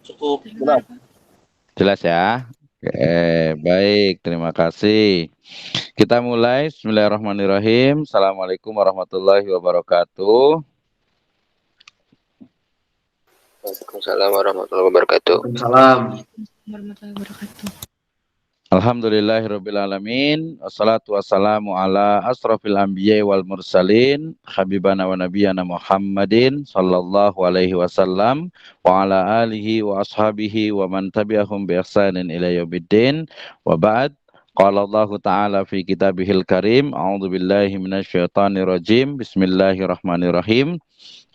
Cukup jelas. Jelas ya? Oke, baik, terima kasih. Kita mulai, bismillahirrahmanirrahim. Assalamualaikum warahmatullahi wabarakatuh. Waalaikumsalam warahmatullahi wabarakatuh. Waalaikumsalam. Warahmatullahi wabarakatuh. Alhamdulillahirrabbilalamin. Wassalatu wassalamu ala asrafil anbiya wal mursalin. Habibana wa nabiyana Muhammadin sallallahu alaihi wasallam. Wa ala alihi wa ashabihi wa man tabi'ahum bi ihsanin ila yaumiddin. Wa ba'd. Qala Allah Ta'ala fi kitabihil karim. A'udzu billahi minasyaitonir rajim. Bismillahirrahmanirrahim.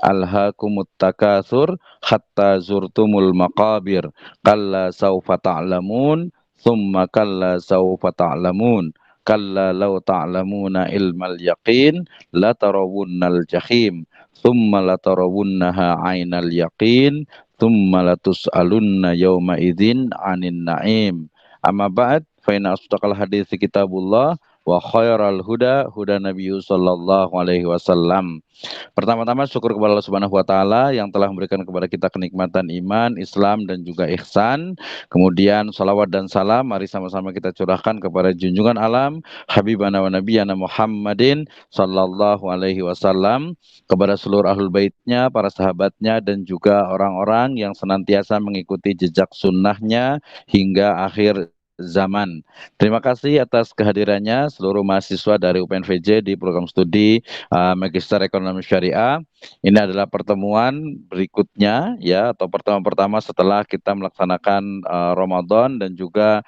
Alhaakumut takatsur hatta zurtumul maqabir. Kalla saufa ta'lamun. Thumma kalla sawfa ta'lamun. Kalla law ta'lamuna ilmal yaqin latarawunnal jahim. Thumma latarawunnaha 'ainal yaqin. Thumma latus'alunna yawma idzin 'anin na'im. Amma ba'd, fa inna asdaqal hadits kitabullah wa khairal huda huda nabiyyu sallallahu alaihi wasallam. Pertama-tama syukur kepada Allah Subhanahu wa taala yang telah memberikan kepada kita kenikmatan iman, Islam dan juga ihsan. Kemudian salawat dan salam mari sama-sama kita curahkan kepada junjungan alam Habibana wa Nabiyana Muhammadin sallallahu alaihi wasallam, kepada seluruh ahlul baitnya, para sahabatnya dan juga orang-orang yang senantiasa mengikuti jejak sunnahnya hingga akhir zaman. Terima kasih atas kehadirannya seluruh mahasiswa dari UPNVJ di program studi Magister Ekonomi Syariah. Ini adalah pertemuan berikutnya ya, atau pertemuan pertama setelah kita melaksanakan Ramadan dan juga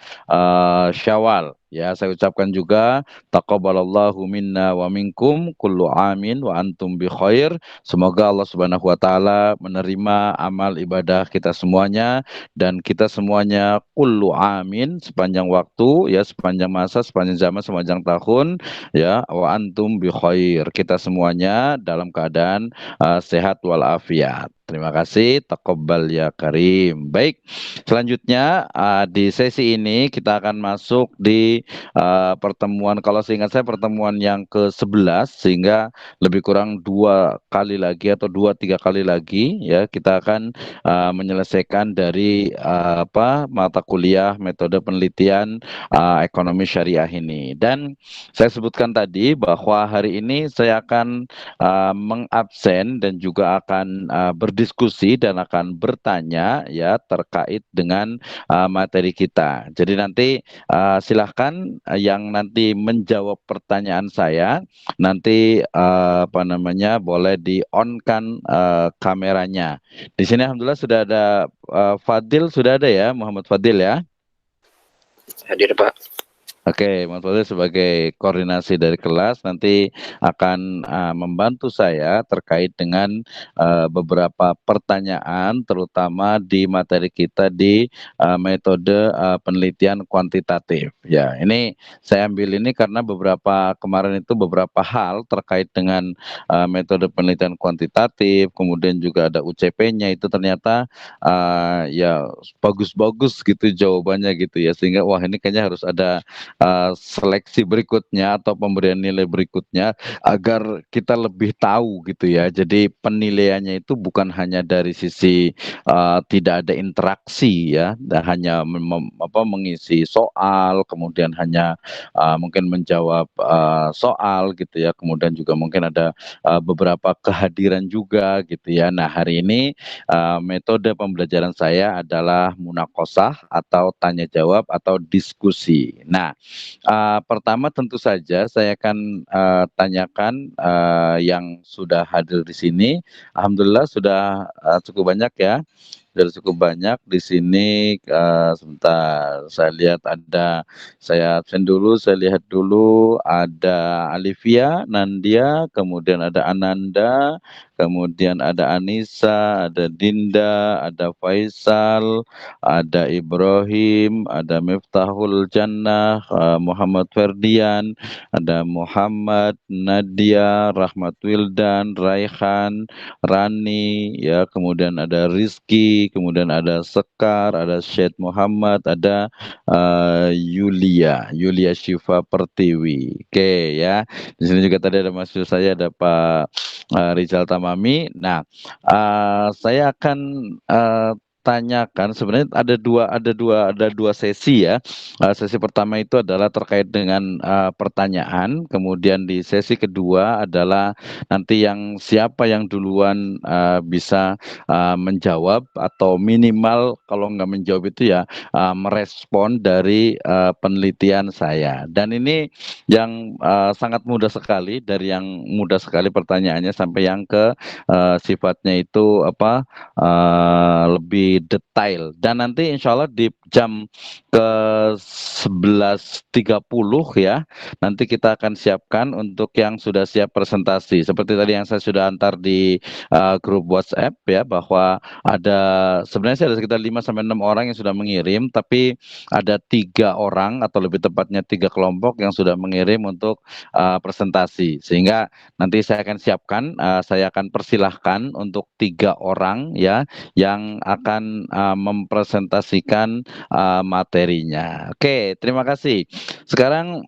Syawal. Ya, saya ucapkan juga taqabbalallahu minna wa minkum kullu amin wa antum bi khair. Semoga Allah Subhanahu wa taala menerima amal ibadah kita semuanya dan kita semuanya kullu amin sepanjang waktu ya, sepanjang masa, sepanjang zaman, sepanjang tahun ya, wa antum bi khair. Kita semuanya dalam keadaan sehat walafiat. Terima kasih, taqabbal ya karim. Baik, selanjutnya di sesi ini kita akan masuk di pertemuan, kalau seingat saya pertemuan yang ke-11, sehingga lebih kurang 2 kali lagi atau 2-3 kali lagi ya kita akan menyelesaikan dari mata kuliah metode penelitian ekonomi syariah ini. Dan saya sebutkan tadi bahwa hari ini saya akan mengabsen dan juga akan berdiskusi dan akan bertanya ya terkait dengan materi kita. Jadi nanti silahkan yang nanti menjawab pertanyaan saya nanti boleh di on kan kameranya. Di sini alhamdulillah sudah ada Fadil, sudah ada ya, Muhammad Fadil ya. Hadir Pak. Oke, Mas Fadil sebagai koordinasi dari kelas nanti akan membantu saya terkait dengan beberapa pertanyaan terutama di materi kita di metode penelitian kuantitatif. Ya, ini saya ambil ini karena kemarin itu beberapa hal terkait dengan metode penelitian kuantitatif, kemudian juga ada UCP-nya itu ternyata ya bagus-bagus gitu jawabannya gitu ya, sehingga wah ini kayaknya harus ada seleksi berikutnya atau pemberian nilai berikutnya agar kita lebih tahu gitu ya. Jadi penilaiannya itu bukan hanya dari sisi tidak ada interaksi ya, dan hanya mengisi soal, kemudian hanya mungkin menjawab soal gitu ya, kemudian juga mungkin ada beberapa kehadiran juga gitu ya. Nah hari ini metode pembelajaran saya adalah munakosah atau tanya jawab atau diskusi. Nah pertama tentu saja saya akan tanyakan yang sudah hadir di sini. Alhamdulillah sudah cukup banyak ya. Sudah cukup banyak di sini. Sebentar, saya absen dulu, saya lihat dulu. Ada Alivia, Nandia, kemudian ada Ananda, kemudian ada Anissa, ada Dinda, ada Faisal, ada Ibrahim, ada Miftahul Jannah, Muhammad Ferdian, ada Muhammad, Nadia, Rahmat Wildan, Raihan, Rani, ya, kemudian ada Rizky, kemudian ada Sekar, ada Syed Muhammad, ada Yulia Syifa Pertiwi. Oke ya. Di sini juga tadi ada mahasiswa saya, ada Pak Rizal Tamami. Nah, saya akan tanyakan sebenarnya ada dua sesi ya. Sesi pertama itu adalah terkait dengan pertanyaan, kemudian di sesi kedua adalah nanti siapa yang duluan bisa menjawab atau minimal kalau nggak menjawab itu ya merespon dari penelitian saya. Dan ini yang sangat mudah sekali, dari yang mudah sekali pertanyaannya sampai yang ke sifatnya itu lebih detail. Dan nanti insya Allah di jam ke 11.30 ya, nanti kita akan siapkan untuk yang sudah siap presentasi. Seperti tadi yang saya sudah antar di grup WhatsApp ya, bahwa sebenarnya sih ada sekitar 5 sampai 6 orang yang sudah mengirim, tapi ada 3 orang atau lebih tepatnya 3 kelompok yang sudah mengirim untuk presentasi. Sehingga nanti saya akan siapkan, saya akan persilahkan untuk 3 orang ya yang akan mempresentasikan materinya. Oke, terima kasih. Sekarang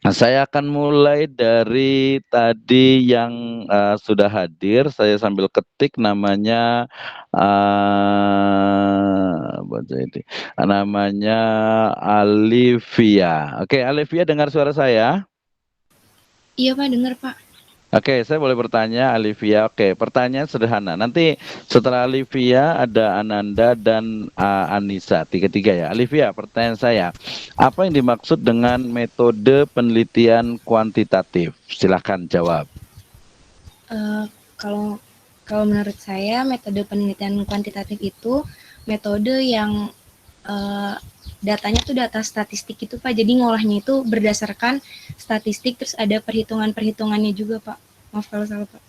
saya akan mulai dari tadi yang sudah hadir. Saya sambil ketik namanya, baca ini, namanya Alivia. Oke, Alivia dengar suara saya? Iya Pak, dengar Pak. Oke, saya boleh bertanya, Alivia. Oke, pertanyaan sederhana. Nanti setelah Alivia ada Ananda dan Anissa, tiga-tiga ya. Alivia, pertanyaan saya, apa yang dimaksud dengan metode penelitian kuantitatif? Silakan jawab. Kalau kalau menurut saya metode penelitian kuantitatif itu metode yang datanya tuh data statistik itu Pak. Jadi ngolahnya itu berdasarkan statistik, terus ada perhitungan-perhitungannya juga Pak. Maaf kalau salah Pak.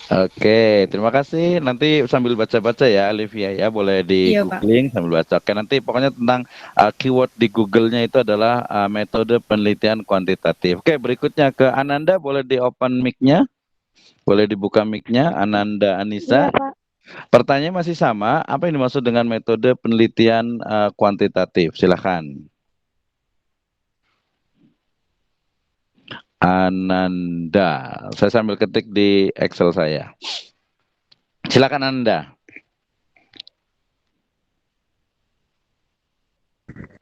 Oke, terima kasih. Nanti sambil baca-baca ya, Olivia ya, boleh di Iya Pak. googling sambil baca. Oke, nanti pokoknya tentang keyword di Google-nya itu adalah metode penelitian kuantitatif. Oke, berikutnya ke Ananda, boleh di open mic-nya, boleh dibuka mic-nya, Ananda Anissa. Iya, Pak. Pertanyaan masih sama, apa yang dimaksud dengan metode penelitian kuantitatif? Silakan. Ananda, saya sambil ketik di Excel saya. Silakan Anda.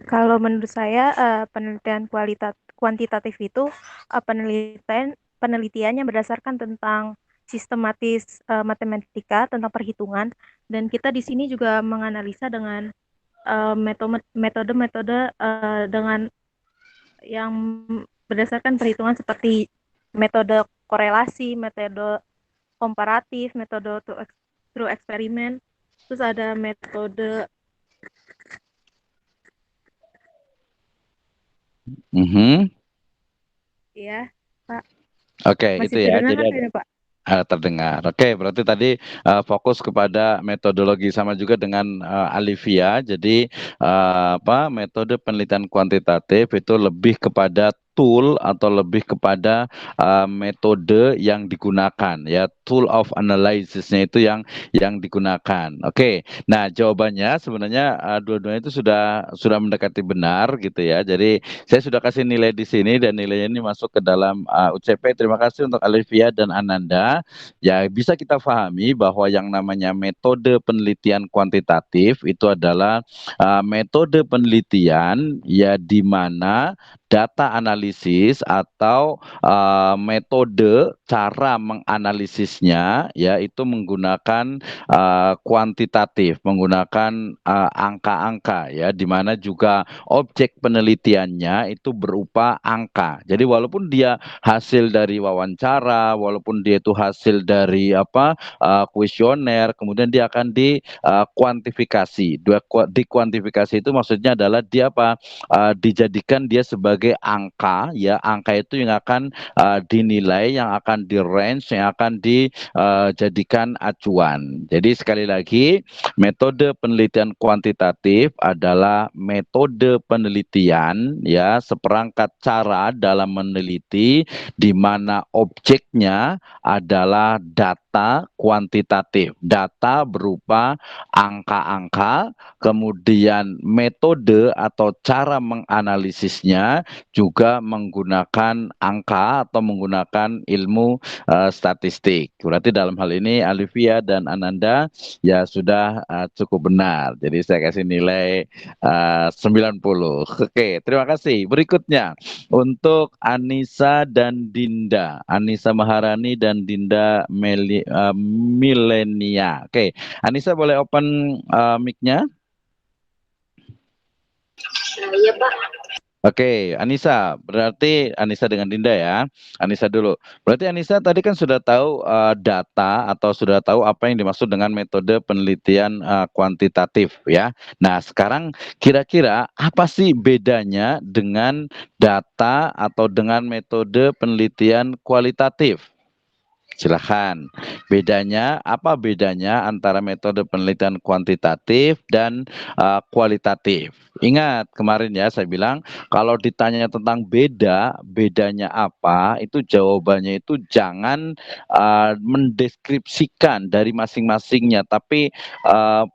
Kalau menurut saya penelitian kuantitatif itu penelitian yang berdasarkan tentang sistematis matematika tentang perhitungan, dan kita di sini juga menganalisa dengan metode-metode dengan yang berdasarkan perhitungan seperti metode korelasi, metode komparatif, metode through eksperimen, terus ada metode ya, Pak. Oke, Masih itu ya. terdengar Jadi kan, Pak? terdengar. Oke, berarti tadi fokus kepada metodologi, sama juga dengan Alivia. Jadi metode penelitian kuantitatif itu lebih kepada tool atau lebih kepada metode yang digunakan ya, tool of analysis-nya itu yang digunakan. Oke. Nah, jawabannya sebenarnya dua-duanya itu sudah mendekati benar gitu ya. Jadi saya sudah kasih nilai di sini dan nilainya ini masuk ke dalam UCP. Terima kasih untuk Alivia dan Ananda. Ya, bisa kita pahami bahwa yang namanya metode penelitian kuantitatif itu adalah metode penelitian ya, di mana data analisis atau metode cara menganalisisnya ya itu menggunakan kuantitatif, menggunakan angka-angka ya, di mana juga objek penelitiannya itu berupa angka. Jadi walaupun dia hasil dari wawancara, walaupun dia itu hasil dari kuesioner, kemudian dia akan dikuantifikasi. Dikuantifikasi itu maksudnya adalah dia dijadikan dia sebagai angka ya, angka itu yang akan dinilai, yang akan di range, yang akan dijadikan acuan. Jadi sekali lagi, metode penelitian kuantitatif adalah metode penelitian ya, seperangkat cara dalam meneliti di mana objeknya adalah data kuantitatif. Data berupa angka-angka, kemudian metode atau cara menganalisisnya juga menggunakan angka atau menggunakan ilmu statistik. Berarti dalam hal ini Alivia dan Ananda ya sudah cukup benar. Jadi saya kasih nilai 90. Oke, terima kasih. Berikutnya untuk Anissa dan Dinda. Anissa Maharani dan Dinda Milenia. Oke, Anissa boleh open mic-nya? Iya Pak. Oke, Anissa, berarti Anissa dengan Dinda ya. Anissa dulu. Berarti Anissa tadi kan sudah tahu data atau sudah tahu apa yang dimaksud dengan metode penelitian kuantitatif ya. Nah, sekarang kira-kira apa sih bedanya dengan data atau dengan metode penelitian kualitatif? Silahkan. Apa bedanya antara metode penelitian kuantitatif dan kualitatif? Ingat kemarin ya saya bilang kalau ditanya tentang bedanya apa, itu jawabannya itu jangan mendeskripsikan dari masing-masingnya, tapi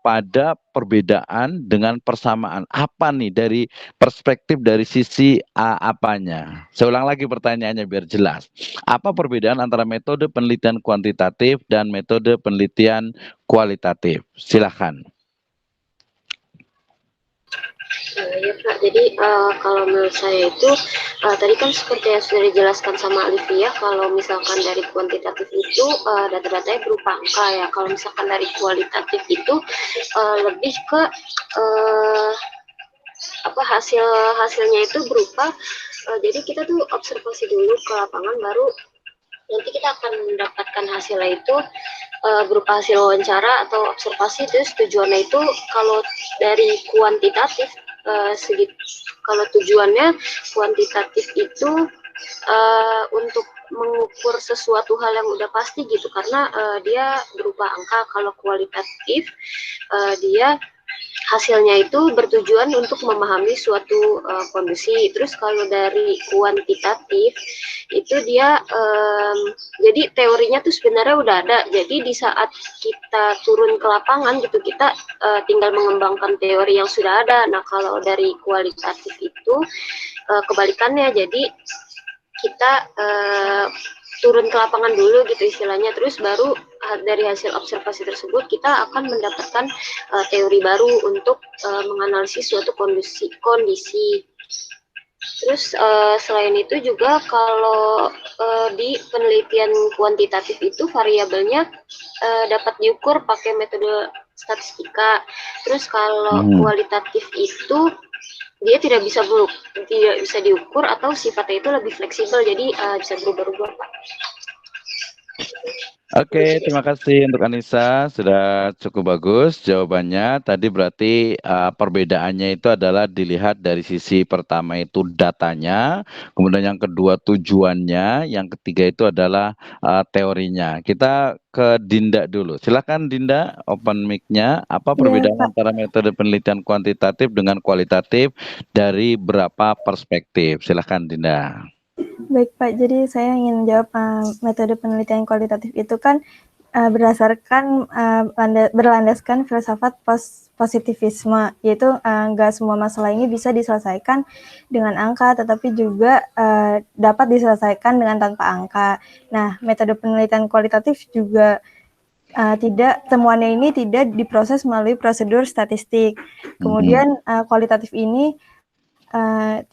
pada perbedaan dengan persamaan. Apa nih dari perspektif dari sisi apanya? Saya ulang lagi pertanyaannya biar jelas. Apa perbedaan antara metode penelitian kuantitatif dan metode penelitian kualitatif? Silahkan. Ya Pak, jadi kalau menurut saya itu tadi kan seperti yang sudah dijelaskan sama Alivia, kalau misalkan dari kuantitatif itu data-datanya berupa angka ya. Kalau misalkan dari kualitatif itu lebih ke hasilnya itu berupa jadi kita tuh observasi dulu ke lapangan, baru nanti kita akan mendapatkan hasilnya itu berupa hasil wawancara atau observasi. Terus tujuannya itu kalau dari kuantitatif kalau tujuannya kuantitatif itu untuk mengukur sesuatu hal yang udah pasti gitu, karena dia berupa angka. Kalau kualitatif dia hasilnya itu bertujuan untuk memahami suatu kondisi. Terus kalau dari kuantitatif itu dia jadi teorinya tuh sebenarnya udah ada. Jadi di saat kita turun ke lapangan gitu, kita tinggal mengembangkan teori yang sudah ada. Nah, kalau dari kualitatif itu kebalikannya. Jadi kita turun ke lapangan dulu gitu istilahnya, terus baru dari hasil observasi tersebut kita akan mendapatkan teori baru untuk menganalisis suatu kondisi. Terus selain itu juga kalau di penelitian kuantitatif itu variabelnya dapat diukur pakai metode statistika. Terus kalau kualitatif itu dia tidak bisa diukur atau sifatnya itu lebih fleksibel, jadi bisa berubah-ubah Pak. Oke, terima kasih untuk Anissa, sudah cukup bagus jawabannya. Tadi berarti perbedaannya itu adalah dilihat dari sisi pertama itu datanya, kemudian yang kedua tujuannya, yang ketiga itu adalah teorinya. Kita ke Dinda dulu. Silakan Dinda, open mic-nya. Apa perbedaan antara metode penelitian kuantitatif dengan kualitatif dari berapa perspektif? Silakan Dinda. Baik Pak, jadi saya ingin jawab metode penelitian kualitatif itu kan berdasarkan berlandaskan filsafat positivisme, yaitu nggak semua masalah ini bisa diselesaikan dengan angka, tetapi juga dapat diselesaikan dengan tanpa angka. Nah, metode penelitian kualitatif juga temuannya ini tidak diproses melalui prosedur statistik. Kemudian kualitatif ini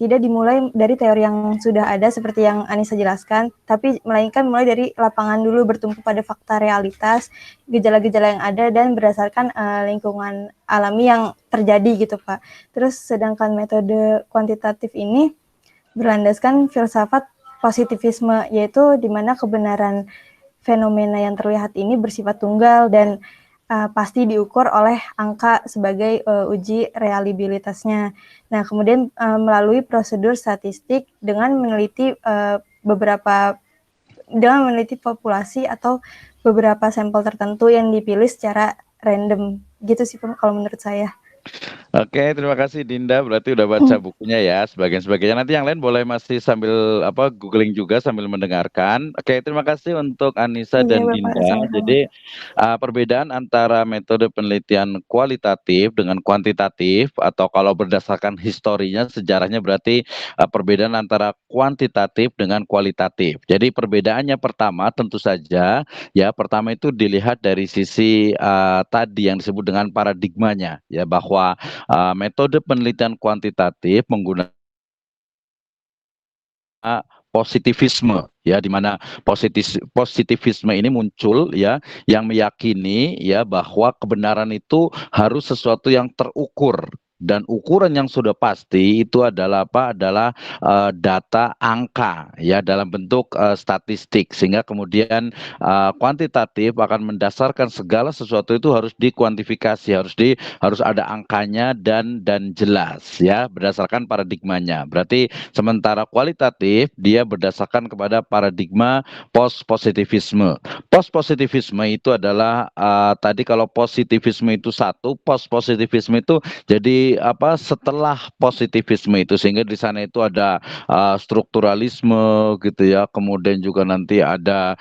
tidak dimulai dari teori yang sudah ada seperti yang Anissa jelaskan, tapi melainkan mulai dari lapangan dulu, bertumpu pada fakta realitas, gejala-gejala yang ada, dan berdasarkan lingkungan alami yang terjadi gitu Pak. Terus sedangkan metode kuantitatif ini berlandaskan filsafat positivisme, yaitu di mana kebenaran fenomena yang terlihat ini bersifat tunggal dan pasti diukur oleh angka sebagai uji reliabilitasnya. Nah, kemudian melalui prosedur statistik dengan meneliti populasi atau beberapa sampel tertentu yang dipilih secara random. Gitu sih kalau menurut saya. Oke, terima kasih Dinda. Berarti udah baca bukunya ya, sebagian-sebagiannya. Nanti yang lain boleh masih sambil googling juga sambil mendengarkan. Oke, terima kasih untuk Anissa Iya dan Bapak, Dinda. sama-sama. Jadi perbedaan antara metode penelitian kualitatif dengan kuantitatif, atau kalau berdasarkan historinya, sejarahnya, berarti perbedaan antara kuantitatif dengan kualitatif. Jadi perbedaannya pertama tentu saja ya, pertama itu dilihat dari sisi tadi yang disebut dengan paradigmanya, ya, bahwa metode penelitian kuantitatif menggunakan positivisme, ya, di mana positivisme ini muncul, ya, yang meyakini, ya, bahwa kebenaran itu harus sesuatu yang terukur, dan ukuran yang sudah pasti itu adalah apa? Adalah data angka, ya, dalam bentuk statistik, sehingga kemudian kuantitatif akan mendasarkan segala sesuatu itu harus dikuantifikasi, harus ada angkanya dan jelas, ya, berdasarkan paradigmanya. Berarti sementara kualitatif dia berdasarkan kepada paradigma post-positivisme. Post-positivisme itu adalah tadi kalau positivisme itu satu, post-positivisme itu jadi apa? Setelah positivisme itu, sehingga di sana itu ada strukturalisme gitu ya. Kemudian juga nanti ada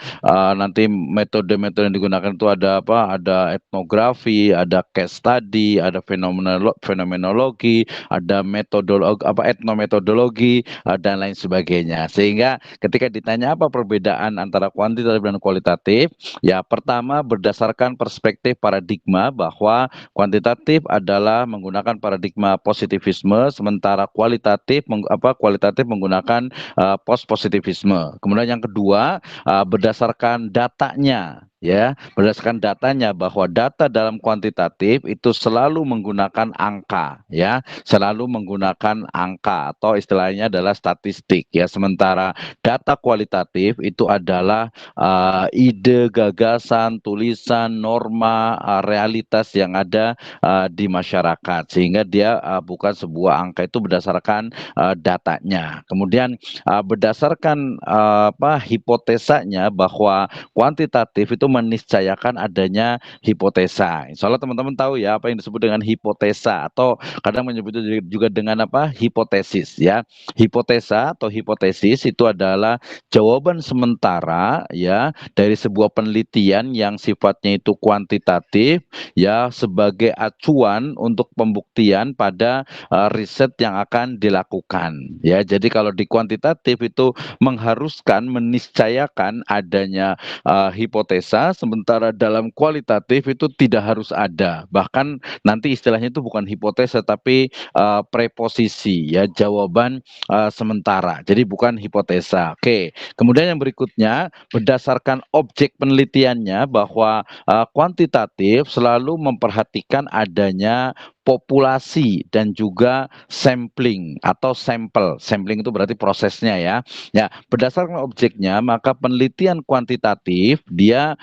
nanti metode-metode yang digunakan itu ada apa? Ada etnografi, ada case study, ada fenomenologi, ada metodologi etnometodologi dan lain sebagainya. Sehingga ketika ditanya apa perbedaan antara kuantitatif dan kualitatif, ya, pertama berdasarkan perspektif paradigma, bahwa kuantitatif adalah menggunakan paradigma positivisme, sementara kualitatif menggunakan post positivisme. Kemudian yang kedua, berdasarkan datanya, ya, berdasarkan datanya, bahwa data dalam kuantitatif itu selalu menggunakan angka, ya, selalu menggunakan angka, atau istilahnya adalah statistik, ya. Sementara data kualitatif itu adalah ide, gagasan, tulisan, norma, realitas yang ada di masyarakat, sehingga dia bukan sebuah angka, itu berdasarkan datanya. Kemudian berdasarkan hipotesanya, bahwa kuantitatif itu meniscayakan adanya hipotesa. Insya Allah teman-teman tahu ya apa yang disebut dengan hipotesa, atau kadang menyebutnya juga dengan apa? Hipotesis, ya. Hipotesa atau hipotesis itu adalah jawaban sementara, ya, dari sebuah penelitian yang sifatnya itu kuantitatif, ya, sebagai acuan untuk pembuktian pada riset yang akan dilakukan, ya. Jadi kalau di kuantitatif itu mengharuskan, meniscayakan adanya hipotesa, sementara dalam kualitatif itu tidak harus ada. Bahkan nanti istilahnya itu bukan hipotesa tapi preposisi, ya, jawaban sementara. Jadi bukan hipotesa. Oke. Kemudian yang berikutnya, berdasarkan objek penelitiannya, bahwa kuantitatif selalu memperhatikan adanya populasi dan juga sampling atau sampel. Sampling itu berarti prosesnya, ya. Ya, berdasarkan objeknya, maka penelitian kuantitatif dia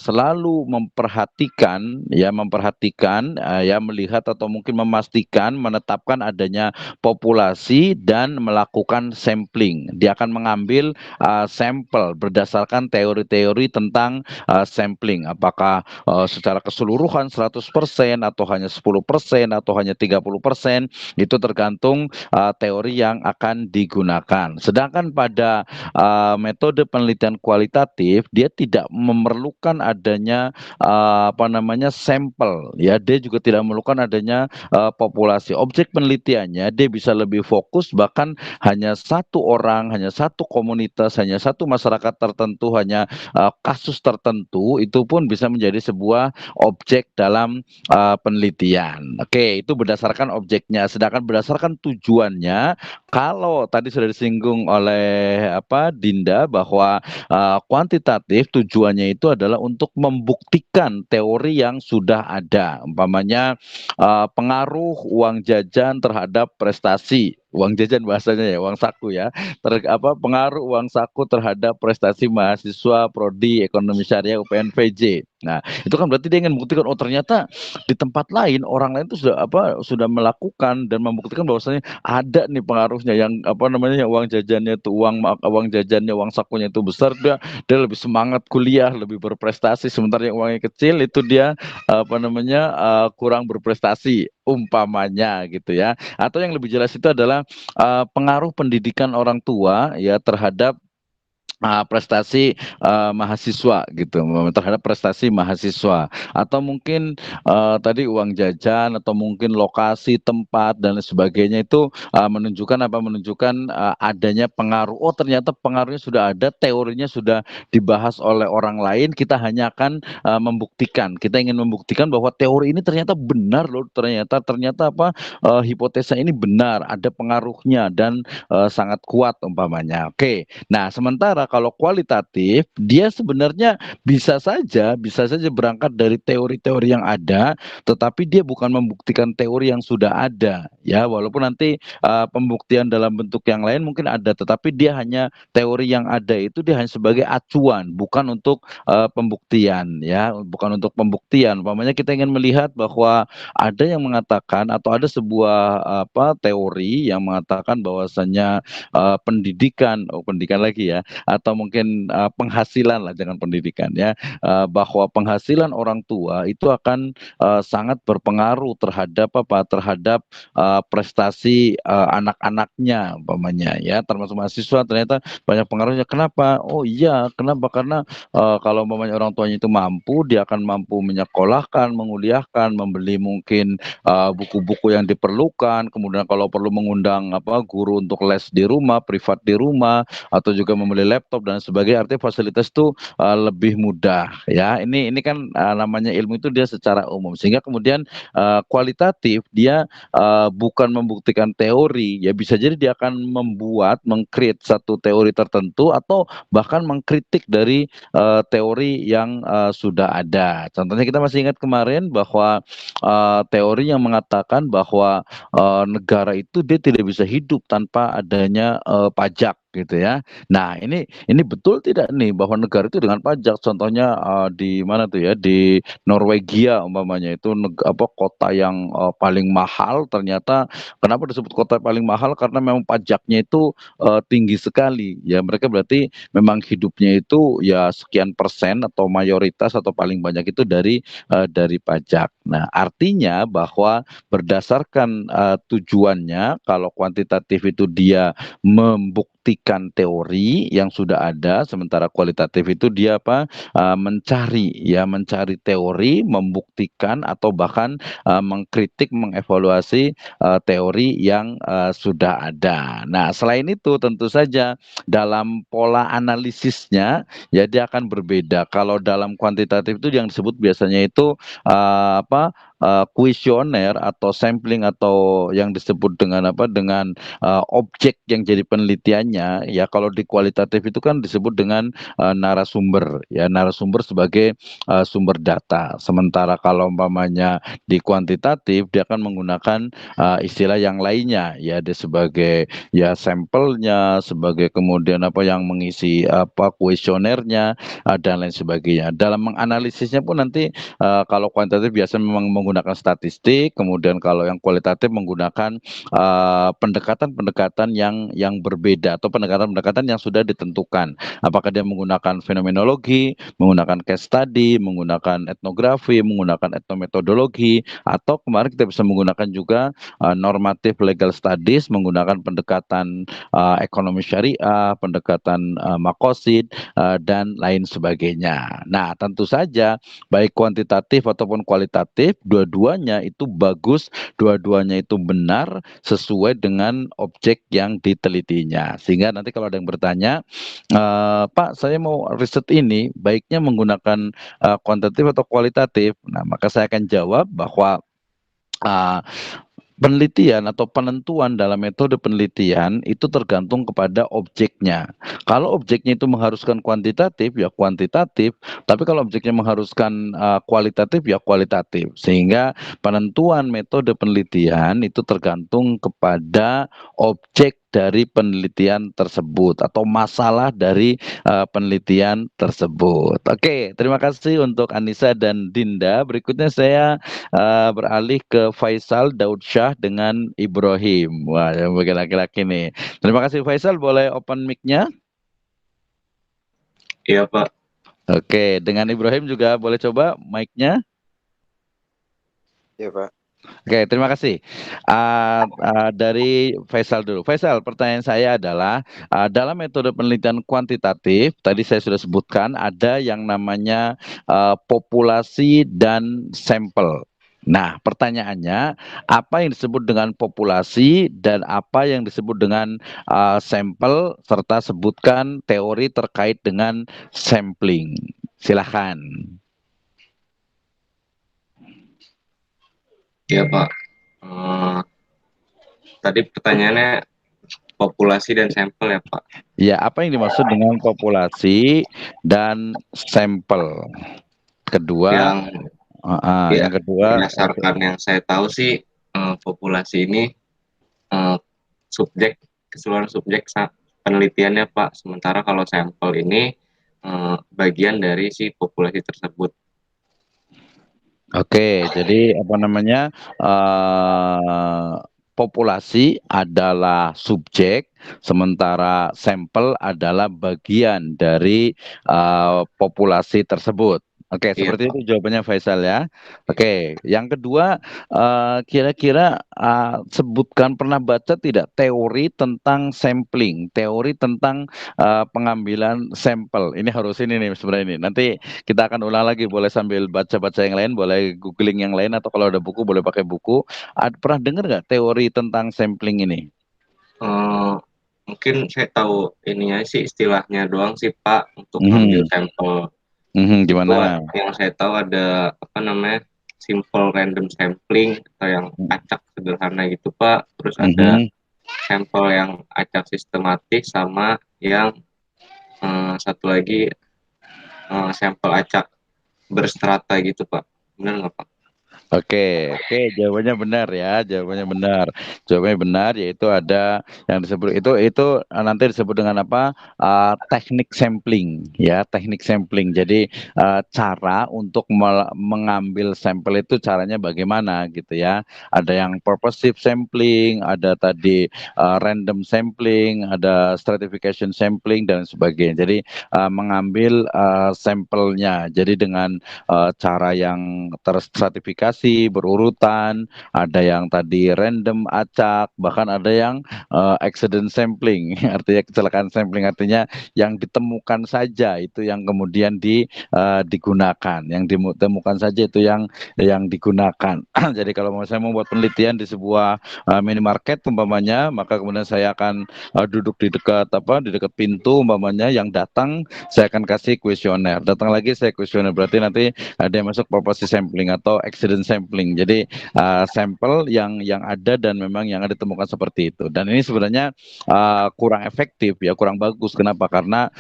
selalu memperhatikan, ya, ya, melihat atau mungkin memastikan, menetapkan adanya populasi dan melakukan sampling. Dia akan mengambil sampel berdasarkan teori-teori tentang sampling, apakah secara keseluruhan 100% atau hanya 10% atau hanya 30%, itu tergantung teori yang akan digunakan. Sedangkan pada metode penelitian kualitatif dia tidak memerlukan adanya sampel, ya, dia juga tidak memerlukan adanya populasi. Objek penelitiannya dia bisa lebih fokus, bahkan hanya satu orang, hanya satu komunitas, hanya satu masyarakat tertentu, hanya kasus tertentu, itu pun bisa menjadi sebuah objek dalam penelitian. Oke, itu berdasarkan objeknya. Sedangkan berdasarkan tujuannya, kalau tadi sudah disinggung oleh Dinda, bahwa kuantitatif tujuannya itu adalah untuk membuktikan teori yang sudah ada. Umpamanya pengaruh uang jajan terhadap prestasi. Uang jajan bahasanya, ya, uang saku, ya. Pengaruh uang saku terhadap prestasi mahasiswa prodi ekonomi syariah UPN-VJ. Nah, itu kan berarti dia ingin membuktikan, oh ternyata di tempat lain orang lain itu sudah melakukan dan membuktikan bahwasanya ada nih pengaruhnya, yang yang uang jajannya itu uang sakunya itu besar, dia lebih semangat kuliah, lebih berprestasi, sementara yang uangnya kecil itu dia kurang berprestasi. umpamanya gitu ya. Atau yang lebih jelas itu adalah pengaruh pendidikan orang tua ya terhadap prestasi mahasiswa gitu, terhadap prestasi mahasiswa, atau mungkin tadi uang jajan, atau mungkin lokasi tempat dan lain sebagainya itu menunjukkan adanya pengaruh. Oh, ternyata pengaruhnya sudah ada, teorinya sudah dibahas oleh orang lain, kita hanya akan membuktikan. Kita ingin membuktikan bahwa teori ini ternyata benar loh, ternyata hipotesa ini benar, ada pengaruhnya dan sangat kuat umpamanya. Oke. Nah, sementara kalau kualitatif, dia sebenarnya bisa saja berangkat dari teori-teori yang ada, tetapi dia bukan membuktikan teori yang sudah ada, ya. Walaupun nanti pembuktian dalam bentuk yang lain mungkin ada, tetapi dia hanya teori yang ada itu dia hanya sebagai acuan, bukan untuk pembuktian, ya, bukan untuk pembuktian. Umpamanya kita ingin melihat bahwa ada yang mengatakan atau ada sebuah teori yang mengatakan bahwasanya pendidikan lagi ya, atau mungkin penghasilan lah, jangan pendidikan ya, bahwa penghasilan orang tua itu akan sangat berpengaruh terhadap prestasi anak-anaknya umpamanya ya, termasuk mahasiswa, ternyata banyak pengaruhnya. Kenapa? Oh iya, kenapa? Karena kalau umpamanya orang tuanya itu mampu, dia akan mampu menyekolahkan, menguliahkan, membeli mungkin buku-buku yang diperlukan, kemudian kalau perlu mengundang guru untuk les di rumah, privat di rumah, atau juga membeli laptop dan sebagainya. Artinya fasilitas itu lebih mudah ya. Ini kan namanya ilmu itu dia secara umum, sehingga kemudian kualitatif dia bukan membuktikan teori ya, bisa jadi dia akan mengcreate satu teori tertentu atau bahkan mengkritik dari teori yang sudah ada. Contohnya kita masih ingat kemarin bahwa teori yang mengatakan bahwa negara itu dia tidak bisa hidup tanpa adanya pajak gitu ya. Nah, ini betul tidak nih bahwa negara itu dengan pajak? Contohnya di mana tuh ya, di Norwegia umpamanya, itu kota yang paling mahal. Ternyata kenapa disebut kota paling mahal? Karena memang pajaknya itu tinggi sekali. Ya, mereka berarti memang hidupnya itu ya sekian persen atau mayoritas atau paling banyak itu dari pajak. Nah, artinya bahwa berdasarkan tujuannya, kalau kuantitatif itu dia membuktikan teori yang sudah ada, sementara kualitatif itu dia mencari teori, membuktikan atau bahkan mengkritik, mengevaluasi teori yang sudah ada. Nah, selain itu tentu saja dalam pola analisisnya ya dia akan berbeda. Kalau dalam kuantitatif itu yang disebut biasanya itu kuesioner atau sampling, atau yang disebut dengan objek yang jadi penelitiannya ya. Kalau di kualitatif itu kan disebut dengan narasumber ya, narasumber sebagai sumber data. Sementara kalau umpamanya di kuantitatif dia akan menggunakan istilah yang lainnya ya, dia sebagai ya sampelnya, sebagai kemudian yang mengisi kuesionernya dan lain sebagainya. Dalam menganalisisnya pun nanti kalau kuantitatif biasanya memang menggunakan statistik, kemudian kalau yang kualitatif menggunakan pendekatan-pendekatan yang berbeda, atau pendekatan-pendekatan yang sudah ditentukan. Apakah dia menggunakan fenomenologi, menggunakan case study, menggunakan etnografi, menggunakan etnometodologi, atau kemarin kita bisa menggunakan juga normatif legal studies, menggunakan pendekatan ekonomi syariah, pendekatan makosid, dan lain sebagainya. Nah, tentu saja baik kuantitatif ataupun kualitatif, dua-duanya itu bagus, dua-duanya itu benar sesuai dengan objek yang ditelitinya. Sehingga nanti kalau ada yang bertanya, Pak, saya mau riset ini, baiknya menggunakan kuantitatif atau kualitatif? Nah, maka saya akan jawab bahwa penelitian atau penentuan dalam metode penelitian itu tergantung kepada objeknya. Kalau objeknya itu mengharuskan kuantitatif, ya kuantitatif. Tapi kalau objeknya mengharuskan kualitatif, ya kualitatif. Sehingga penentuan metode penelitian itu tergantung kepada objek dari penelitian tersebut atau masalah dari penelitian tersebut. Oke, terima kasih untuk Anissa dan Dinda. Berikutnya saya beralih ke Faisal Daud Syah dengan Ibrahim. Wah, yang bagi laki-laki nih. Terima kasih Faisal, boleh open mic-nya? Iya, Pak. Oke, dengan Ibrahim juga boleh coba mic-nya? Ya Pak. Oke, terima kasih. Dari Faisal dulu. Faisal, pertanyaan saya adalah dalam metode penelitian kuantitatif, tadi saya sudah sebutkan ada yang namanya populasi dan sampel. Nah, pertanyaannya, apa yang disebut dengan populasi dan apa yang disebut dengan sampel, serta sebutkan teori terkait dengan sampling. Silahkan. Ya Pak, tadi pertanyaannya populasi dan sampel ya Pak. Ya, apa yang dimaksud dengan populasi dan sampel? Kedua, yang kedua, berdasarkan yang saya tahu sih populasi ini keseluruhan subjek penelitiannya Pak. Sementara kalau sampel ini bagian dari si populasi tersebut. Oke, jadi apa namanya? Populasi adalah subjek, sementara sampel adalah bagian dari populasi tersebut. Oke, Iya, seperti Pak. itu jawabannya Faisal ya. Oke, yang kedua, kira-kira sebutkan, pernah baca tidak teori tentang sampling, teori tentang pengambilan sampel. Ini harus ini nih sebenarnya ini. Nanti kita akan ulang lagi, boleh sambil baca-baca yang lain, boleh googling yang lain, atau kalau ada buku boleh pakai buku. Pernah dengar nggak teori tentang sampling ini? Mungkin saya tahu ininya sih, istilahnya doang sih Pak, untuk ngambil sampel. Gimana? Itu yang saya tahu ada apa namanya, simple random sampling atau yang acak sederhana gitu Pak. Terus ada sampel yang acak sistematik, sama yang satu lagi sampel acak berstrata gitu Pak. Benar nggak Pak? Oke, jawabannya benar ya, jawabannya benar, yaitu ada yang disebut itu nanti disebut dengan apa? Teknik sampling ya, teknik sampling. Jadi cara untuk mengambil sampel itu caranya bagaimana gitu ya. Ada yang purposive sampling, ada tadi random sampling, ada stratification sampling dan sebagainya. Jadi mengambil sampelnya. Jadi dengan cara yang terstratifikasi berurutan, ada yang tadi random acak, bahkan ada yang accident sampling, artinya kecelakaan sampling, artinya yang ditemukan saja itu yang kemudian digunakan, yang ditemukan saja itu yang digunakan. Jadi kalau saya mau buat penelitian di sebuah minimarket umpamanya, maka kemudian saya akan duduk di dekat pintu umpamanya, yang datang saya akan kasih kuesioner, datang lagi saya kuesioner, berarti nanti ada yang masuk purposive sampling atau accident sampling. Jadi sampel yang ada dan memang yang ditemukan seperti itu. Dan ini sebenarnya kurang efektif ya, kurang bagus. Kenapa? Karena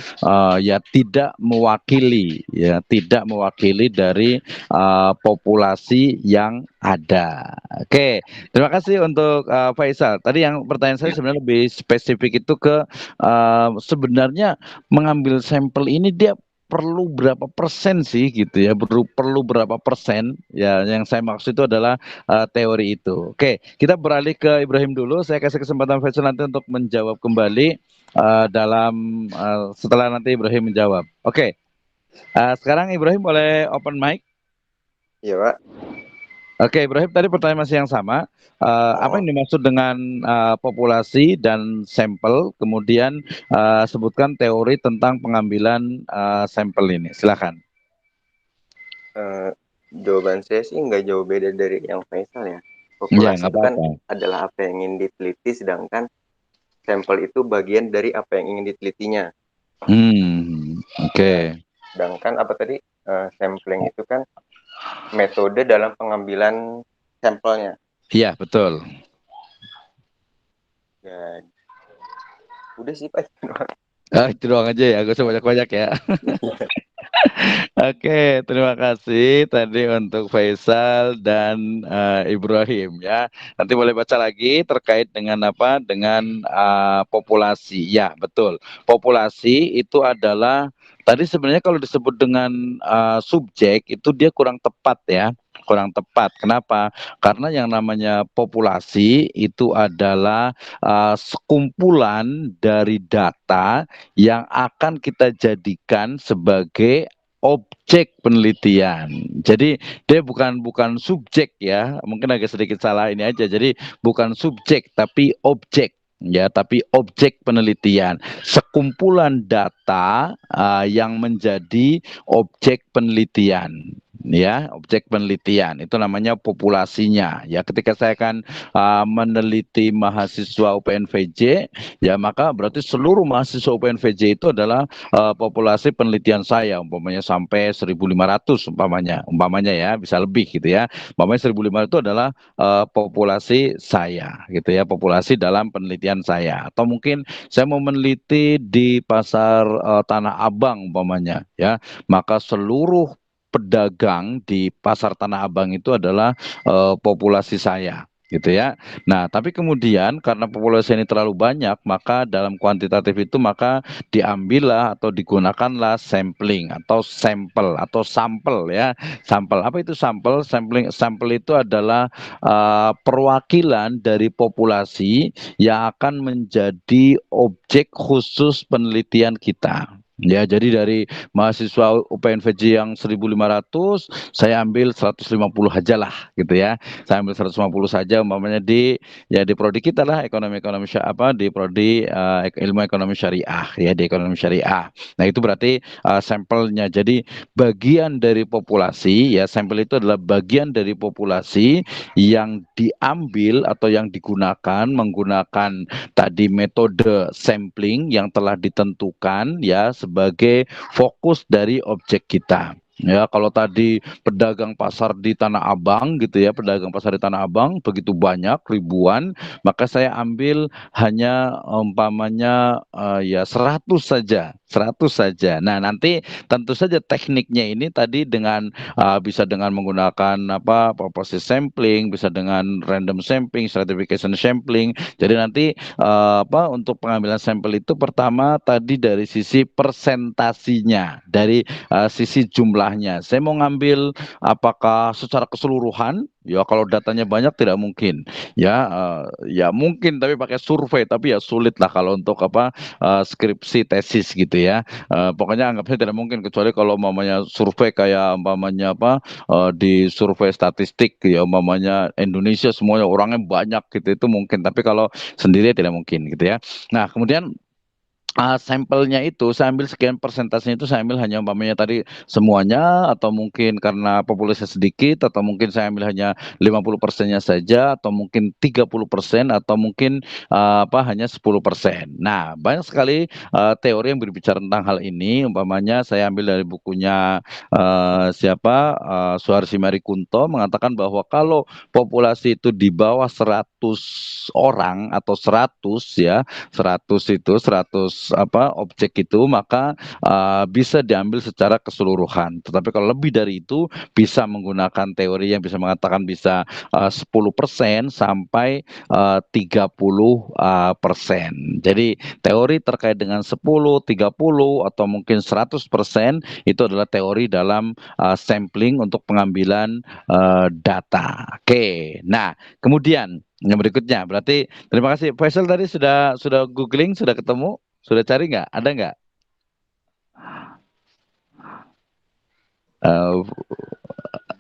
ya tidak mewakili dari populasi yang ada. Oke, terima kasih untuk Faisal. Tadi yang pertanyaan saya sebenarnya lebih spesifik itu ke sebenarnya mengambil sampel ini dia perlu berapa persen sih gitu ya, perlu berapa persen ya, yang saya maksud itu adalah teori itu. Oke, kita beralih ke Ibrahim dulu, saya kasih kesempatan Faisal nanti untuk menjawab kembali setelah nanti Ibrahim menjawab. Oke, sekarang Ibrahim boleh open mic. Iya Pak. Oke, Ibrahim, tadi pertanyaan masih yang sama. Apa yang dimaksud dengan populasi dan sampel? Kemudian sebutkan teori tentang pengambilan sampel ini. Silakan. Jawaban saya sih nggak jauh beda dari yang Faisal ya. Populasi itu kan adalah apa yang ingin diteliti, sedangkan sampel itu bagian dari apa yang ingin ditelitinya. Oke. Sedangkan apa tadi, sampling itu kan metode dalam pengambilan sampelnya. Iya, betul. Ya, udah sih Pak. Itu doang aja ya, gak usah banyak-banyak ya. Oke, terima kasih tadi untuk Faisal dan Ibrahim ya. Nanti boleh baca lagi terkait dengan apa? Dengan populasi. Ya, betul. Populasi itu adalah tadi sebenarnya kalau disebut dengan subjek itu dia kurang tepat ya. Kurang tepat. Kenapa? Karena yang namanya populasi itu adalah sekumpulan dari data yang akan kita jadikan sebagai objek penelitian. Jadi dia bukan subjek ya, mungkin agak sedikit salah ini aja. Jadi bukan subjek tapi objek ya, tapi objek penelitian, sekumpulan data yang menjadi objek penelitian. Ya, objek penelitian itu namanya populasinya. Ya, ketika saya akan meneliti mahasiswa UPNVJ, ya maka berarti seluruh mahasiswa UPNVJ itu adalah populasi penelitian saya, umpamanya sampai 1.500 umpamanya ya, bisa lebih gitu ya. Umpamanya 1.500 itu adalah populasi saya gitu ya, populasi dalam penelitian saya. Atau mungkin saya mau meneliti di pasar Tanah Abang umpamanya ya, maka seluruh pedagang di pasar Tanah Abang itu adalah populasi saya gitu ya. Nah, tapi kemudian karena populasi ini terlalu banyak, maka dalam kuantitatif itu maka diambillah atau digunakanlah sampling atau sampel ya. Sampel. Apa itu sampel? Sampel itu adalah perwakilan dari populasi yang akan menjadi objek khusus penelitian kita. Ya, jadi dari mahasiswa UPNVJ yang 1.500, saya ambil 150 aja lah gitu ya. Saya ambil 150 saja umpamanya di prodi kita lah, di prodi ilmu ekonomi syariah ya, di ekonomi syariah. Nah, itu berarti sampelnya. Jadi bagian dari populasi ya, sampel itu adalah bagian dari populasi yang diambil atau yang digunakan menggunakan tadi metode sampling yang telah ditentukan ya sebagai fokus dari objek kita. Ya, kalau tadi pedagang pasar di Tanah Abang gitu ya, pedagang pasar di Tanah Abang begitu banyak, ribuan, maka saya ambil hanya umpamanya ya 100 saja, 100 saja. Nah, nanti tentu saja tekniknya ini tadi dengan bisa dengan menggunakan proporsi sampling, bisa dengan random sampling, stratification sampling. Jadi nanti untuk pengambilan sampel itu pertama tadi dari sisi persentasinya, dari sisi jumlahnya. Saya mau ngambil apakah secara keseluruhan? Ya, kalau datanya banyak tidak mungkin. Ya, ya mungkin tapi pakai survei, tapi ya sulit lah kalau untuk skripsi tesis gitu ya. Pokoknya anggapnya tidak mungkin kecuali kalau umpamanya survei kayak umpamanya di survei statistik ya, umpamanya Indonesia semuanya orangnya banyak gitu, itu mungkin. Tapi kalau sendiri tidak mungkin gitu ya. Nah, kemudian sampelnya itu saya ambil sekian persentasenya, itu saya ambil hanya umpamanya tadi semuanya, atau mungkin karena populasi sedikit, atau mungkin saya ambil hanya 50%-nya saja, atau mungkin 30%, atau mungkin hanya 10%. Nah, banyak sekali teori yang berbicara tentang hal ini. Umpamanya saya ambil dari bukunya Suharsi Marikunto, mengatakan bahwa kalau populasi itu di bawah 100 orang atau 100 ya, 100 objek itu, maka bisa diambil secara keseluruhan. Tetapi kalau lebih dari itu bisa menggunakan teori yang bisa mengatakan bisa 10% sampai 30%. Jadi teori terkait dengan 10, 30 atau mungkin 100% itu adalah teori dalam sampling untuk pengambilan data. Oke. Nah, kemudian yang berikutnya, berarti terima kasih Faisal, tadi sudah googling, sudah ketemu, sudah cari nggak? Ada nggak?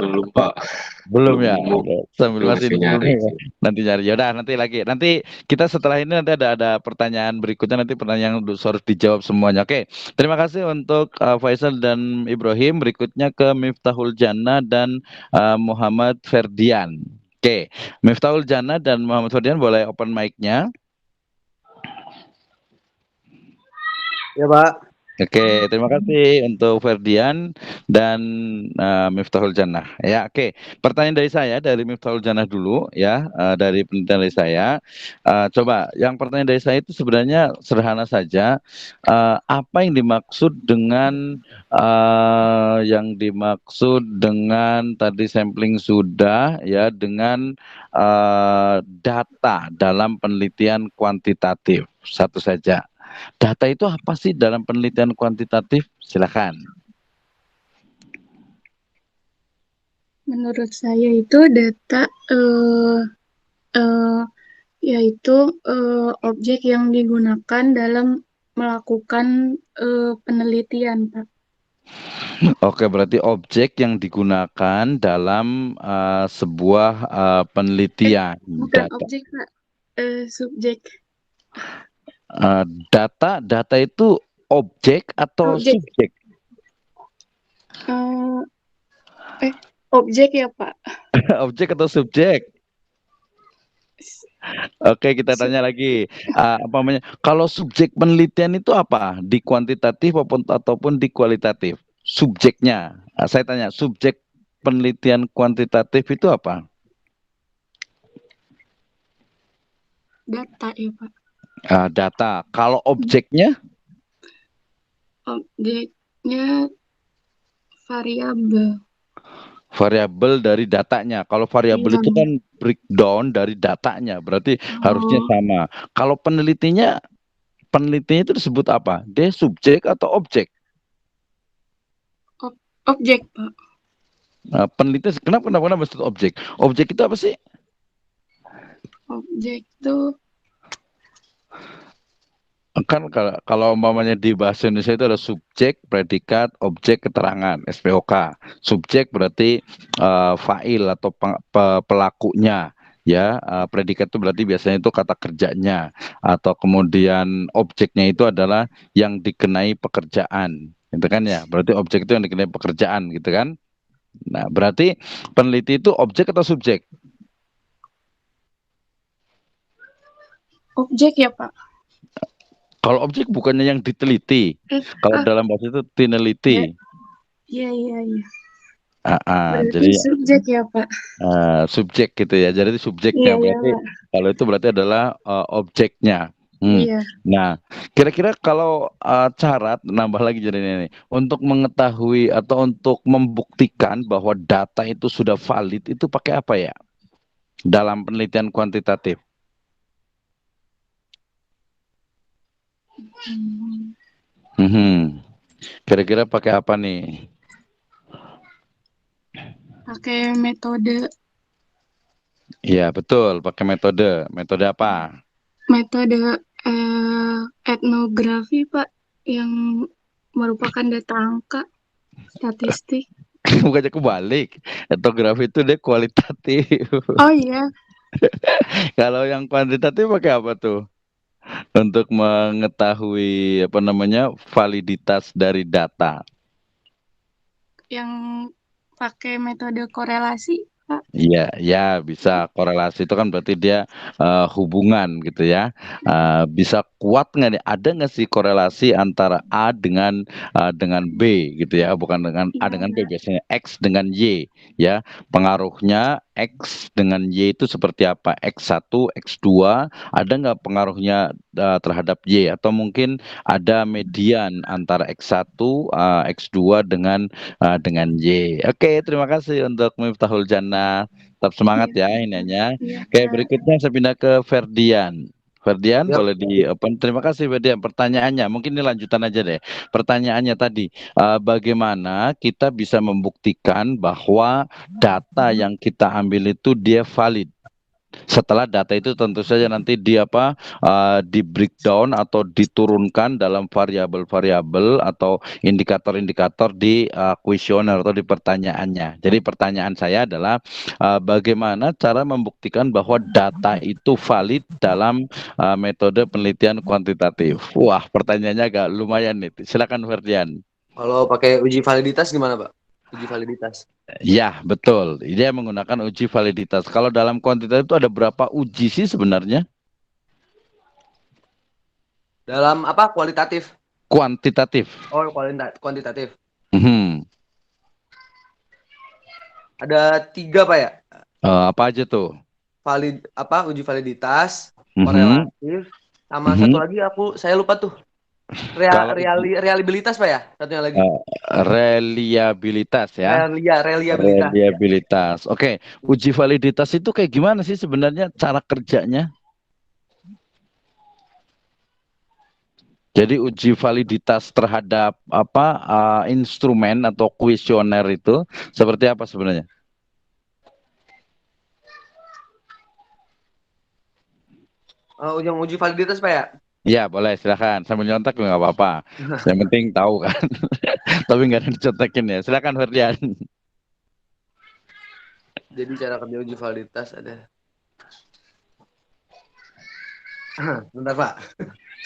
Belum Pak. Belum ya. Sambil belum masih nyari. Nanti nyari. Ya udah, nanti lagi. Nanti kita setelah ini nanti ada pertanyaan berikutnya, nanti pertanyaan yang harus dijawab semuanya. Oke. Terima kasih untuk Faisal dan Ibrahim. Berikutnya ke Miftahul Jannah dan Muhammad Ferdian. Oke. Miftahul Jannah dan Muhammad Ferdian boleh open mic-nya. Ya, Pak. Oke, terima kasih untuk Ferdian dan Miftahul Jannah. Ya, oke. Pertanyaan dari saya, dari Miftahul Jannah dulu ya, dari penelitian dari saya. Coba, yang pertanyaan dari saya itu sebenarnya sederhana saja. Apa yang dimaksud dengan tadi sampling sudah ya, dengan data dalam penelitian kuantitatif? Satu saja. Data itu apa sih dalam penelitian kuantitatif? Silakan. Menurut saya itu data yaitu objek yang digunakan dalam melakukan penelitian, Pak. Oke, berarti objek yang digunakan dalam sebuah penelitian Bukan data. objek, Pak. Subjek. Data itu objek atau Objek. subjek? Objek ya, Pak. Objek atau subjek? Oke, kita tanya lagi. Apa namanya? Kalau subjek penelitian itu apa? Di kuantitatif ataupun di kualitatif? Subjeknya. Saya tanya, subjek penelitian kuantitatif itu apa? Data ya, Pak. Data. Kalau objeknya? Objeknya variabel. Variabel dari datanya. Kalau variabel itu kan breakdown dari datanya, berarti harusnya sama. Kalau penelitinya itu disebut apa? Dia subjek atau objek? Objek, Pak. Peneliti kenapa disebut objek? Objek itu apa sih? Objek itu Kan kalau umpamanya di bahasa Indonesia itu ada subjek, predikat, objek, keterangan, SPOK. Subjek berarti fa'il atau pelakunya, ya. Predikat itu berarti biasanya itu kata kerjanya, atau kemudian objeknya itu adalah yang dikenai pekerjaan, gitu kan ya. Berarti objek itu yang dikenai pekerjaan, gitu kan. Nah, berarti peneliti itu objek atau subjek? objek ya, Pak. Kalau objek bukannya yang diteliti. Kalau dalam bahasa itu tineliti. Iya. Jadi subjek ya, Pak. Subjek gitu ya. Jadi subjeknya berarti kalau itu berarti adalah objeknya. Iya. Nah, kira-kira kalau syarat nambah lagi jadi ini untuk mengetahui atau untuk membuktikan bahwa data itu sudah valid itu pakai apa ya? Dalam penelitian kuantitatif. Kira-kira pakai apa nih? Pakai metode. Iya, betul, pakai metode. Metode apa? Metode etnografi, Pak, yang merupakan data angka, statistik. Bukannya kebalik. Etnografi itu dia kualitatif. Oh iya. Kalau yang kuantitatif pakai apa tuh? Untuk mengetahui validitas dari data. Yang pakai metode korelasi, Pak. Iya, ya bisa korelasi itu kan berarti dia hubungan gitu ya. Bisa kuat nggak nih? Ada nggak sih korelasi antara A dengan B gitu ya? Bukan dengan A dengan B, biasanya X dengan Y ya. Pengaruhnya X dengan Y itu seperti apa? X1, X2, ada nggak pengaruhnya terhadap Y? Atau mungkin ada median antara X1, X2 dengan Y. Oke, terima kasih untuk Miftahul Jannah. Tetap semangat ya ininya. Oke, berikutnya saya pindah ke Ferdian. Ferdian boleh terima kasih Ferdian. Pertanyaannya, mungkin ini lanjutan aja deh. Pertanyaannya tadi, bagaimana kita bisa membuktikan bahwa data yang kita ambil itu dia valid? Setelah data itu tentu saja nanti di breakdown atau diturunkan dalam variabel-variabel atau indikator-indikator di kuesioner atau di pertanyaannya. Jadi pertanyaan saya adalah bagaimana cara membuktikan bahwa data itu valid dalam metode penelitian kuantitatif. Wah, pertanyaannya agak lumayan nih. Silakan Ferdian. Kalau pakai uji validitas gimana, Pak? Uji validitas. Ya, betul. Dia menggunakan uji validitas. Kalau dalam kuantitatif itu ada berapa uji sih sebenarnya? Dalam apa? Kualitatif? Kuantitatif. Oh, kuantitatif. Ada 3, Pak ya? Apa aja tuh? Uji validitas, korelatif, sama satu lagi saya lupa tuh. Reliabilitas, Pak ya? Satunya lagi. Reliabilitas ya. Reliabilitas. Oke, uji validitas itu kayak gimana sih sebenarnya cara kerjanya? Jadi uji validitas terhadap instrumen atau kuesioner itu seperti apa sebenarnya? Yang uji validitas, Pak ya? Ya, boleh silakan. Sambil nyontek juga nggak apa-apa. Yang penting tahu kan. Tapi nggak ada dicontekin ya. Silakan Ferdian. Jadi cara kerja uji validitas ada. Bentar Pak.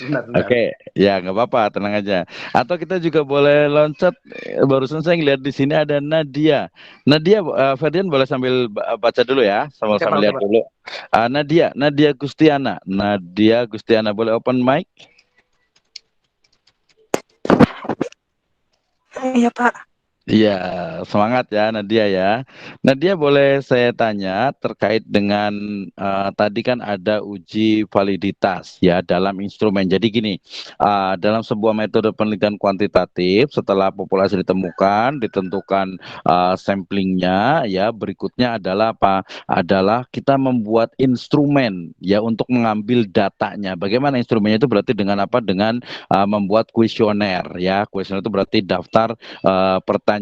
Sebentar. Oke, ya nggak apa-apa, tenang aja. Atau kita juga boleh loncat. Barusan saya ngeliat di sini ada Nadia. Nadia, Ferdian boleh sambil baca dulu ya, sambil lihat dulu. Nadia Gustiana. Nadia Gustiana, boleh open mic? Iya Pak. Iya, semangat ya Nadia ya. Nadia, boleh saya tanya terkait dengan tadi kan ada uji validitas ya dalam instrumen. Jadi gini, dalam sebuah metode penelitian kuantitatif, setelah populasi ditemukan, ditentukan samplingnya, ya berikutnya adalah apa? Adalah kita membuat instrumen ya untuk mengambil datanya. Bagaimana instrumennya itu berarti dengan apa? Dengan membuat kuesioner ya. Kuesioner itu berarti daftar pertanyaan.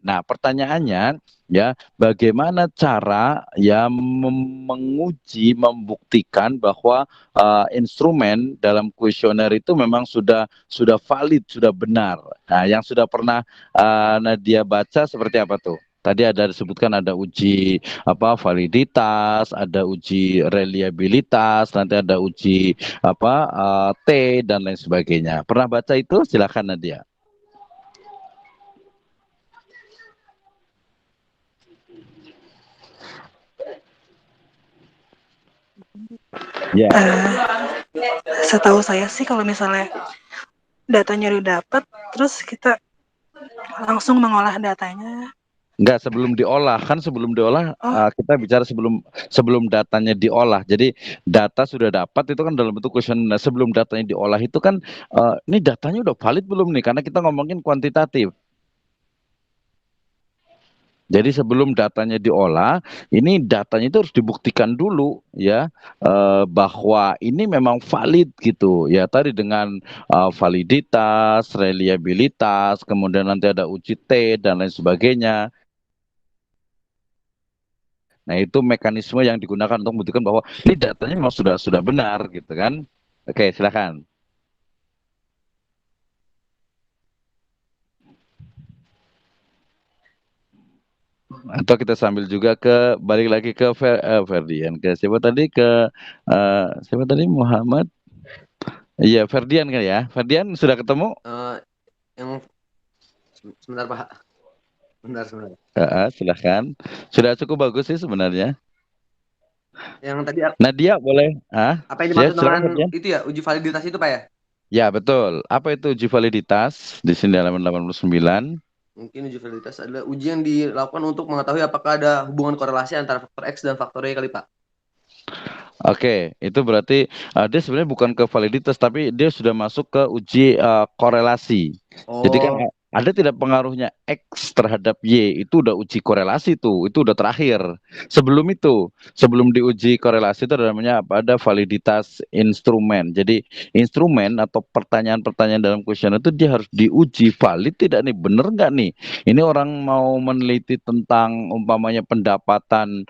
Nah, pertanyaannya ya, bagaimana cara ya menguji, membuktikan bahwa instrumen dalam kuesioner itu memang sudah valid, sudah benar. Nah, yang sudah pernah Nadia baca seperti apa tuh? Tadi ada disebutkan ada uji validitas, ada uji reliabilitas, nanti ada uji T dan lain sebagainya. Pernah baca itu? Silakan Nadia. Ya. Setahu saya sih kalau misalnya datanya udah dapat, terus kita langsung mengolah datanya. Enggak, sebelum diolah kan, kita bicara sebelum datanya diolah. Jadi data sudah dapat itu kan dalam bentuk kuesioner. Sebelum datanya diolah itu kan ini datanya udah valid belum nih? Karena kita ngomongin kuantitatif. Jadi sebelum datanya diolah, ini datanya itu harus dibuktikan dulu ya bahwa ini memang valid gitu ya. Tadi dengan validitas, reliabilitas, kemudian nanti ada uji T dan lain sebagainya. Nah, itu mekanisme yang digunakan untuk membuktikan bahwa ini datanya memang sudah benar gitu kan. Oke, silakan. Atau kita sambil juga balik lagi ke Ferdian, ke siapa tadi, Muhammad. Iya, Ferdian kan ya. Ferdian sudah ketemu? Yang sebentar Pak. Bentar. Silakan. Sudah cukup bagus sih sebenarnya. Yang tadi Nadia boleh. Apa yang dimaksud dengan itu ya, uji validitas itu Pak ya? Ya, betul. Apa itu uji validitas? Di sini halaman 89. Mungkin uji validitas adalah uji yang dilakukan untuk mengetahui apakah ada hubungan korelasi antara faktor X dan faktor Y kali Pak. Oke, itu berarti dia sebenarnya bukan ke validitas, tapi dia sudah masuk ke uji korelasi. Jadi kan ada tidak pengaruhnya X terhadap Y, itu udah uji korelasi tuh, itu udah terakhir. Sebelum diuji korelasi itu namanya ada validitas instrumen. Jadi instrumen atau pertanyaan-pertanyaan dalam kuesioner itu dia harus diuji valid tidak nih, bener nggak nih? Ini orang mau meneliti tentang umpamanya pendapatan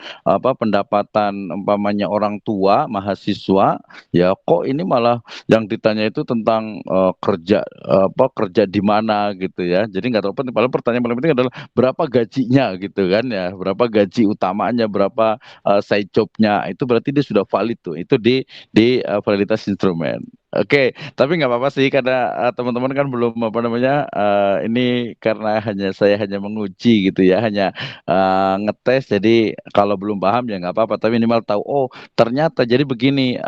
umpamanya orang tua, mahasiswa, ya kok ini malah yang ditanya itu tentang kerja di mana gitu ya. Jadi nggak terlalu penting. Paling pertanyaan paling penting adalah berapa gajinya gitu kan ya, berapa gaji utamanya, berapa side job-nya. Itu berarti dia sudah valid tuh. Itu di validitas instrumen. Oke, tapi nggak apa-apa sih karena teman-teman kan belum ini karena saya hanya menguji gitu ya, hanya ngetes. Jadi kalau belum paham ya nggak apa-apa, tapi minimal tahu ternyata jadi begini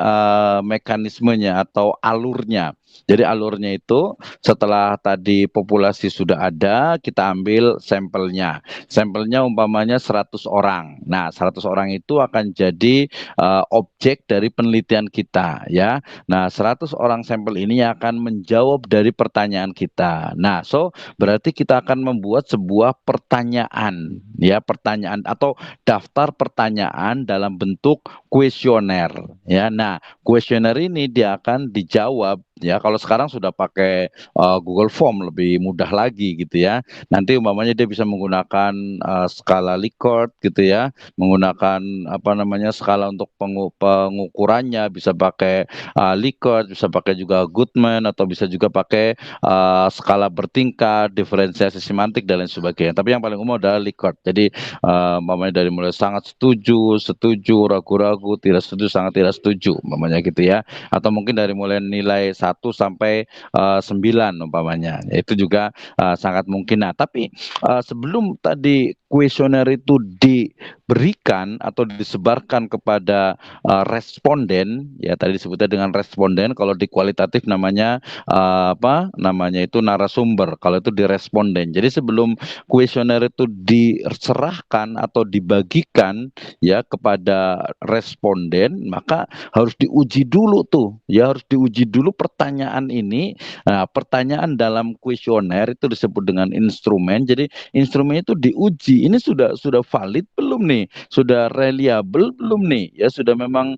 mekanismenya atau alurnya. Jadi alurnya itu setelah tadi populasi sudah ada, kita ambil sampelnya. Sampelnya umpamanya 100 orang. Nah, 100 orang itu akan jadi objek dari penelitian kita ya. Nah, 100 orang sampel ini akan menjawab dari pertanyaan kita. Nah, berarti kita akan membuat sebuah pertanyaan ya, pertanyaan atau daftar pertanyaan dalam bentuk kuesioner ya. Nah, kuesioner ini dia akan dijawab ya. Kalau sekarang sudah pakai Google Form, lebih mudah lagi gitu ya. Nanti umpamanya dia bisa menggunakan skala Likert gitu ya, menggunakan apa namanya skala untuk pengukurannya, bisa pakai Likert, bisa pakai juga Goodman, atau bisa juga pakai skala bertingkat, diferensiasi semantik dan lain sebagainya. Tapi yang paling umum adalah Likert. Jadi umpamanya dari mulai sangat setuju, setuju, ragu-ragu, tidak setuju, sangat tidak setuju, umpamanya gitu ya. Atau mungkin dari mulai nilai 1 sampai 9 umpamanya. Itu juga sangat mungkin. Nah, tapi sebelum tadi kuesioner itu diberikan atau disebarkan kepada responden, ya tadi disebutnya dengan responden, kalau di kualitatif namanya apa namanya itu narasumber, kalau itu di responden. Jadi sebelum kuesioner itu diserahkan atau dibagikan ya kepada responden, maka harus diuji dulu tuh, ya harus diuji dulu pertanyaan ini. Nah, pertanyaan dalam kuesioner itu disebut dengan instrumen. Jadi instrumennya itu diuji. Ini sudah valid belum nih? Sudah reliable belum nih? Ya sudah memang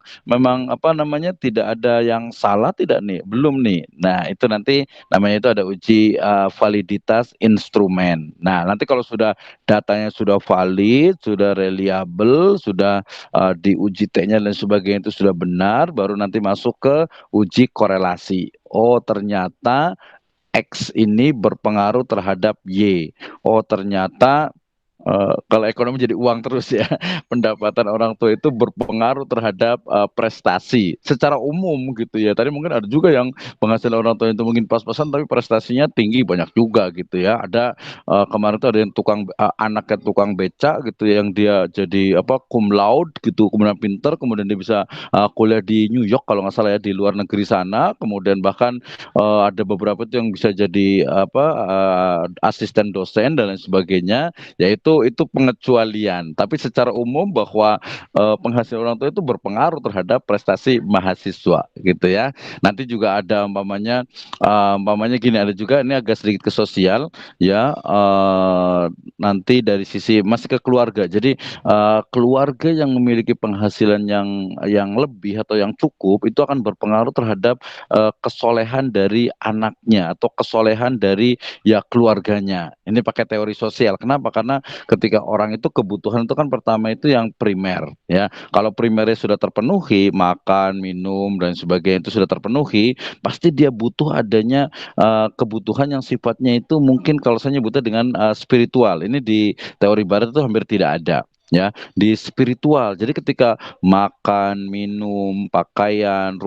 apa namanya tidak ada yang salah tidak nih? Belum nih. Nah, itu nanti namanya itu ada uji validitas instrumen. Nah, nanti kalau sudah datanya sudah valid, sudah reliable, sudah diuji T-nya dan sebagainya itu sudah benar, baru nanti masuk ke uji korelasi. Oh, ternyata X ini berpengaruh terhadap Y. Oh, ternyata kalau ekonomi jadi uang terus ya, pendapatan orang tua itu berpengaruh terhadap prestasi secara umum gitu ya. Tadi mungkin ada juga yang penghasilan orang tua itu mungkin pas-pasan tapi prestasinya tinggi, banyak juga gitu ya. Ada kemarin tuh ada yang anaknya tukang beca gitu ya, yang dia jadi apa cum laude gitu, kemudian pinter, kemudian dia bisa kuliah di New York kalau nggak salah ya, di luar negeri sana. Kemudian bahkan ada beberapa itu yang bisa jadi apa asisten dosen dan lain sebagainya. Yaitu pengecualian, tapi secara umum bahwa penghasilan orang tua itu berpengaruh terhadap prestasi mahasiswa gitu ya. Nanti juga ada umpamanya gini, ada juga ini agak sedikit ke sosial ya, nanti dari sisi masih ke keluarga. Jadi keluarga yang memiliki penghasilan yang lebih atau yang cukup itu akan berpengaruh terhadap kesolehan dari anaknya atau kesolehan dari ya keluarganya. Ini pakai teori sosial. Kenapa? Karena ketika orang itu kebutuhan itu kan pertama itu yang primer ya. Kalau primernya sudah terpenuhi, makan, minum dan sebagainya itu sudah terpenuhi, pasti dia butuh adanya kebutuhan yang sifatnya itu mungkin kalau saya nyebutnya dengan spiritual. Ini di teori barat itu hampir tidak ada ya, di spiritual. Jadi ketika makan, minum, pakaian,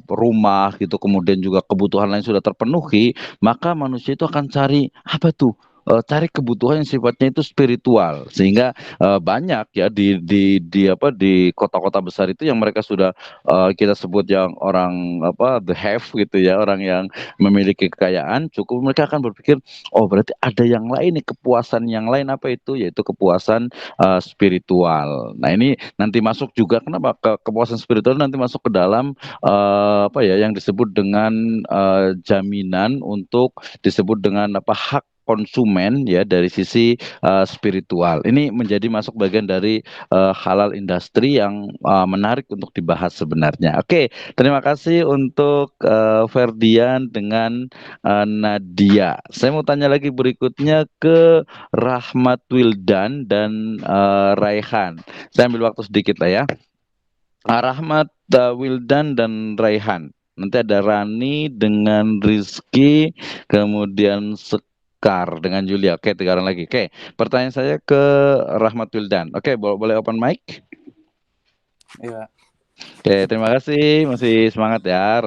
rumah gitu, kemudian juga kebutuhan lain sudah terpenuhi, maka manusia itu akan cari apa tuh? Cari kebutuhan yang sifatnya itu spiritual, sehingga banyak ya di kota-kota besar itu yang mereka sudah kita sebut yang orang the have gitu ya, orang yang memiliki kekayaan cukup, mereka akan berpikir oh berarti ada yang lain nih, kepuasan yang lain, apa itu? Yaitu kepuasan spiritual. Nah, ini nanti masuk juga kenapa kepuasan spiritual nanti masuk ke dalam yang disebut dengan jaminan untuk disebut dengan hak konsumen ya dari sisi spiritual. Ini menjadi masuk bagian dari halal industri yang menarik untuk dibahas sebenarnya. Oke, terima kasih untuk Ferdian dengan Nadia. Saya mau tanya lagi berikutnya ke Rahmat Wildan dan Raihan. Saya ambil waktu sedikit lah ya. Rahmat Wildan dan Raihan. Nanti ada Rani dengan Rizky, kemudian dengan Julia. Oke, 3 orang lagi. Oke, pertanyaan saya ke Rahmat Wildan. Oke, boleh open mic? Iya. Oke, terima kasih. Masih semangat ya,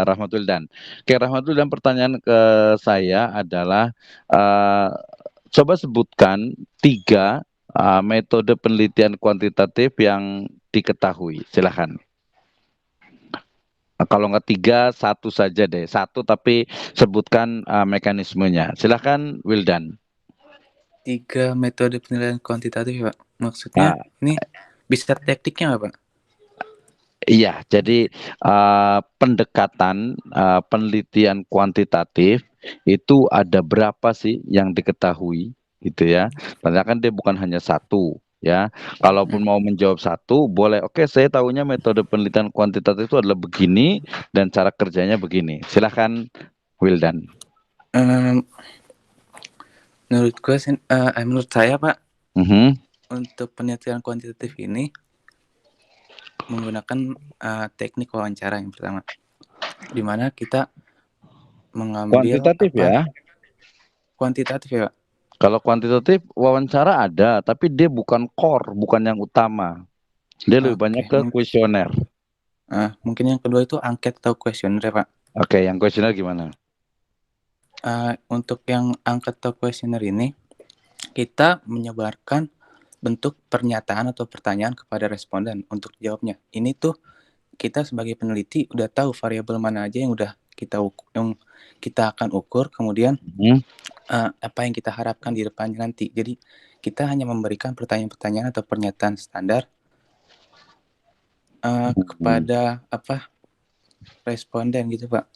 Rahmat Wildan. Oke, Rahmat Wildan, pertanyaan ke saya adalah coba sebutkan 3 metode penelitian kuantitatif yang diketahui. Silakan. Kalau nggak 3, 1 saja deh. 1 tapi sebutkan mekanismenya. Silahkan Wildan. 3 metode penilaian kuantitatif Pak. Maksudnya ini bisa tekniknya nggak Pak? Iya, jadi pendekatan penelitian kuantitatif itu ada berapa sih yang diketahui gitu ya. Karena kan dia bukan hanya 1. ya. Kalaupun mau menjawab satu, boleh. Oke, saya tahunya metode penelitian kuantitatif itu adalah begini dan cara kerjanya begini. Silahkan, Wildan. Menurut saya, Pak, untuk penelitian kuantitatif ini menggunakan teknik wawancara yang pertama, di mana kita mengambil kuantitatif ya. Kuantitatif ya, Pak. Kalau kuantitatif wawancara ada, tapi dia bukan core, bukan yang utama. Dia lebih banyak ke kuesioner. Mungkin yang kedua itu angket atau kuesioner ya, Pak. Oke, yang kuesioner gimana? Untuk yang angket atau kuesioner ini, kita menyebarkan bentuk pernyataan atau pertanyaan kepada responden untuk jawabnya. Ini tuh kita sebagai peneliti udah tahu variabel mana aja yang udah kita akan ukur, kemudian apa yang kita harapkan di depannya nanti. Jadi kita hanya memberikan pertanyaan-pertanyaan atau pernyataan standar kepada responden gitu, Pak.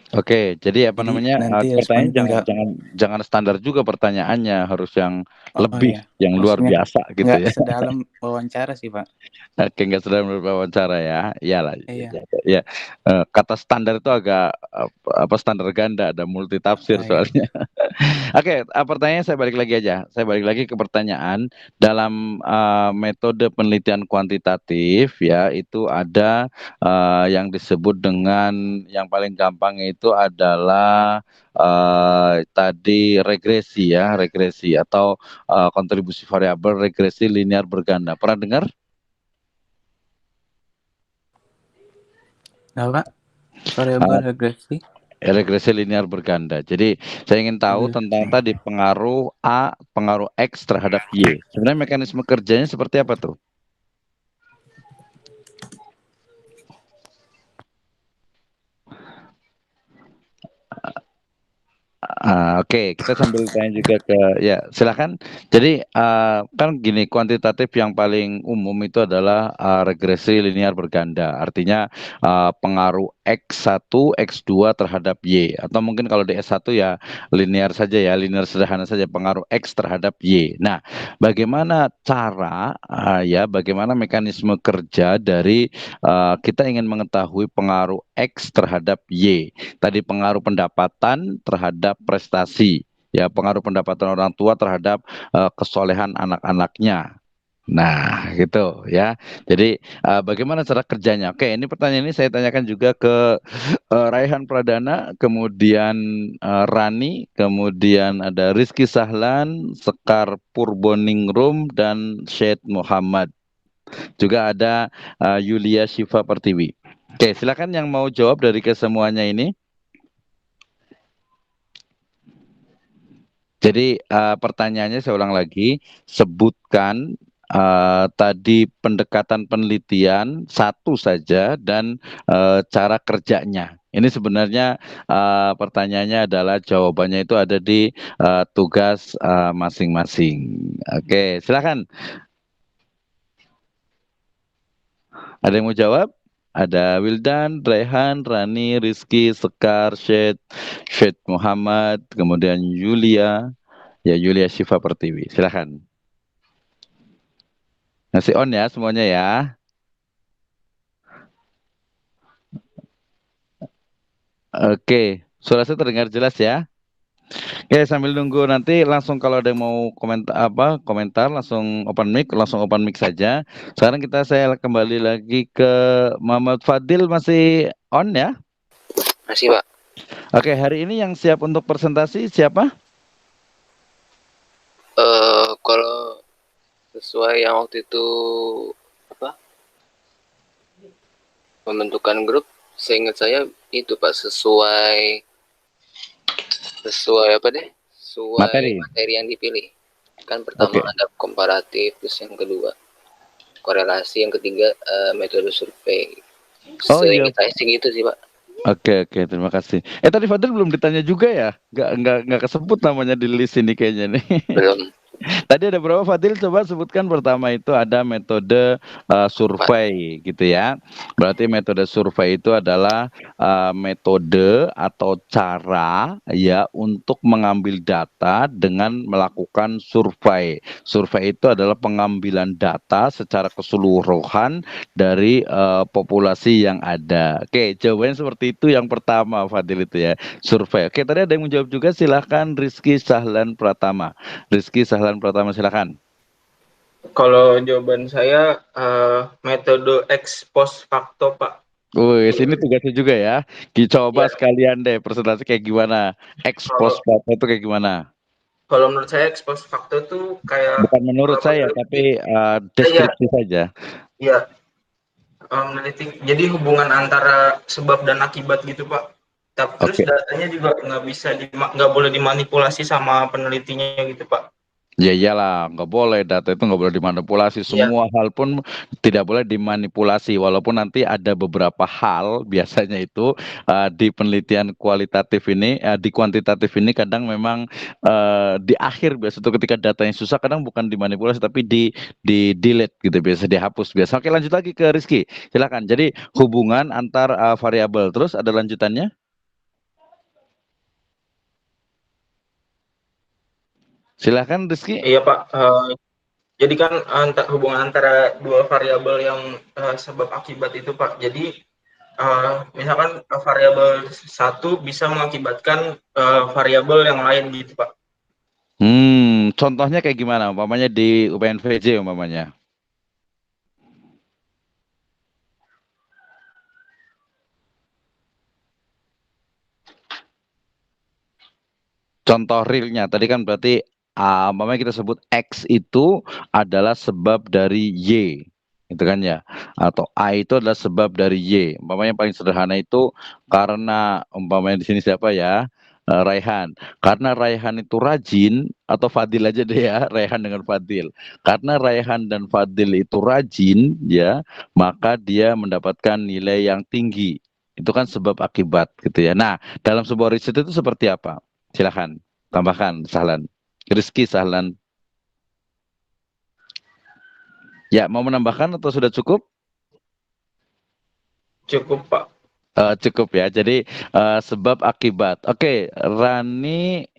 Oke, jadi apa namanya, pertanyaan jangan standar juga pertanyaannya, harus yang lebih, yang luar biasa gitu ya. Nggak sedalam wawancara sih, Pak. Oke, nggak sedalam wawancara ya, iyalah. Ya, kata standar itu agak standar ganda, ada multi tafsir soalnya. Oke, pertanyaannya saya balik lagi aja. Saya balik lagi ke pertanyaan. Dalam metode penelitian kuantitatif ya, itu ada yang disebut dengan yang paling gampang itu adalah tadi regresi ya, regresi atau kontribusi variabel regresi linear berganda. Pernah dengar? Apa? Variabel regresi? Regresi linear berganda. Jadi saya ingin tahu tentang tadi pengaruh A, pengaruh X terhadap Y. Sebenarnya mekanisme kerjanya seperti apa tuh? Oke, kita sambil tanya juga ke ya silakan. Jadi kan gini, kuantitatif yang paling umum itu adalah regresi linear berganda. Artinya pengaruh X1, X2 terhadap Y. Atau mungkin kalau di S1 ya linear saja ya, linear sederhana saja, pengaruh X terhadap Y. Nah, bagaimana cara bagaimana mekanisme kerja dari kita ingin mengetahui pengaruh X terhadap Y. Tadi pengaruh pendapatan terhadap prestasi, ya pengaruh pendapatan orang tua terhadap kesolehan anak-anaknya. Nah, gitu ya. Jadi bagaimana cara kerjanya? Oke, ini pertanyaan ini saya tanyakan juga ke Raihan Pradana, kemudian Rani, kemudian ada Rizky Sahlan, Sekar Purboningrum, dan Syed Muhammad. Juga ada Yulia Syifa Pertiwi. Oke, silakan yang mau jawab dari kesemuanya ini. Jadi pertanyaannya saya ulang lagi, sebutkan tadi pendekatan penelitian satu saja dan cara kerjanya. Ini sebenarnya pertanyaannya adalah jawabannya itu ada di tugas masing-masing. Oke, silakan. Ada yang mau jawab? Ada Wildan, Rehan, Rani, Rizky, Sekar, Syed Muhammad, kemudian Yulia Syifa Pertiwi. Silakan. Masih on ya semuanya ya. Oke, suara saya terdengar jelas ya. Oke, sambil nunggu nanti langsung kalau ada yang mau komentar langsung open mic saja. Sekarang saya kembali lagi ke Muhammad Fadil, masih on ya? Masih, Pak. Oke, hari ini yang siap untuk presentasi siapa? Kalau sesuai yang waktu itu pembentukan grup, seingat saya itu Pak, sesuai materi yang dipilih. Kan pertama ada komparatif, terus yang kedua korelasi, yang ketiga metode survei. Seingat saya sih gitu sih Pak. Oke, terima kasih. Tadi Fadil belum ditanya juga ya? Nggak kesebut namanya di list ini kayaknya nih. Tadi ada berapa Fadil? Coba sebutkan. Pertama itu ada metode survei gitu ya. Berarti metode survei itu adalah metode atau cara ya untuk mengambil data dengan melakukan survei. Survei itu adalah pengambilan data secara keseluruhan dari populasi yang ada. Oke, jawabannya seperti itu yang pertama Fadil itu ya. Survei. Oke, tadi ada yang menjawab juga, silahkan Rizky Sahlan Pratama. Rizky Sahlan Pratama, silakan. Kalau jawaban saya metode ex post facto, Pak. Wih, sini tugasnya juga ya. Coba sekalian deh presentasi kayak gimana. Ex post facto itu kayak gimana? Kalau menurut saya ex post facto itu kayak bukan menurut saya tapi deskripsi saja. Iya. Meneliti. Jadi hubungan antara sebab dan akibat gitu, Pak. Terus datanya juga nggak boleh dimanipulasi sama penelitinya gitu, Pak. Ya iyalah, nggak boleh, data itu nggak boleh dimanipulasi. Semua hal pun tidak boleh dimanipulasi. Walaupun nanti ada beberapa hal, biasanya itu di penelitian kualitatif ini, di kuantitatif ini kadang memang di akhir biasa itu ketika datanya susah, kadang bukan dimanipulasi tapi di delete gitu, biasa dihapus biasa. Oke, lanjut lagi ke Rizky, silakan. Jadi hubungan antar variabel, terus ada lanjutannya? Silahkan Rizky. Iya Pak, jadi kan hubungan antara dua variabel yang sebab akibat itu Pak. Jadi misalkan variabel satu bisa mengakibatkan variabel yang lain gitu Pak. Contohnya kayak gimana? Umpamanya di UPNVJ umpamanya. Contoh realnya tadi kan berarti umpamanya kita sebut X itu adalah sebab dari Y, itu kan ya, atau A itu adalah sebab dari Y. Umpamanya yang paling sederhana itu karena umpamanya di sini siapa ya, Raihan. Karena Raihan itu rajin, atau Fadil aja deh ya, Raihan dengan Fadil. Karena Raihan dan Fadil itu rajin ya, maka dia mendapatkan nilai yang tinggi. Itu kan sebab akibat gitu ya. Nah, dalam sebuah riset itu seperti apa? Silakan tambahkan Sahlan. Rizky Sahlan. Ya, mau menambahkan atau sudah cukup? Cukup, Pak. Cukup ya. Jadi sebab akibat. Oke, Rani.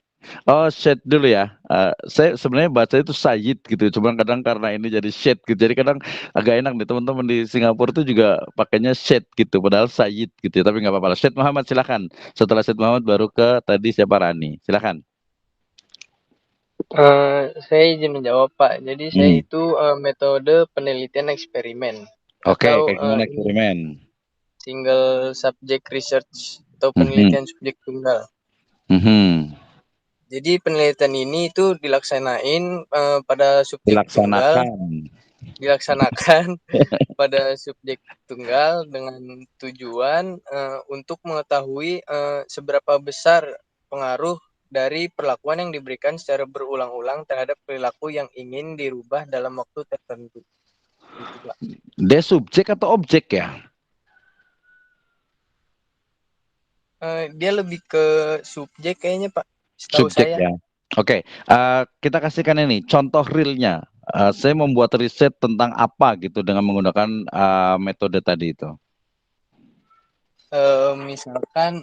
Shade dulu ya. Saya sebenarnya baca itu Sayyid gitu. Cuma kadang karena ini jadi shade gitu. Jadi kadang agak enak nih teman-teman di Singapura itu juga pakainya shade gitu. Padahal Sayyid gitu. Tapi nggak apa-apa. Syed Muhammad silakan. Setelah Syed Muhammad baru ke tadi siapa, Rani. Silakan. Saya izin menjawab Pak. Jadi saya itu metode penelitian eksperimen. Oke, kayak gimana eksperimen? Single subject research atau penelitian subjek tunggal. Jadi penelitian ini itu dilaksanain pada subjek tunggal. Dilaksanakan pada subjek tunggal dengan tujuan untuk mengetahui seberapa besar pengaruh dari perlakuan yang diberikan secara berulang-ulang terhadap perilaku yang ingin dirubah dalam waktu tertentu. Gitu, Pak. Dia subjek atau objek ya? Dia lebih ke subjek kayaknya Pak, setahu subjek saya. Ya. Oke, kita kasihkan ini contoh realnya. Saya membuat riset tentang apa gitu dengan menggunakan metode tadi itu. Misalkan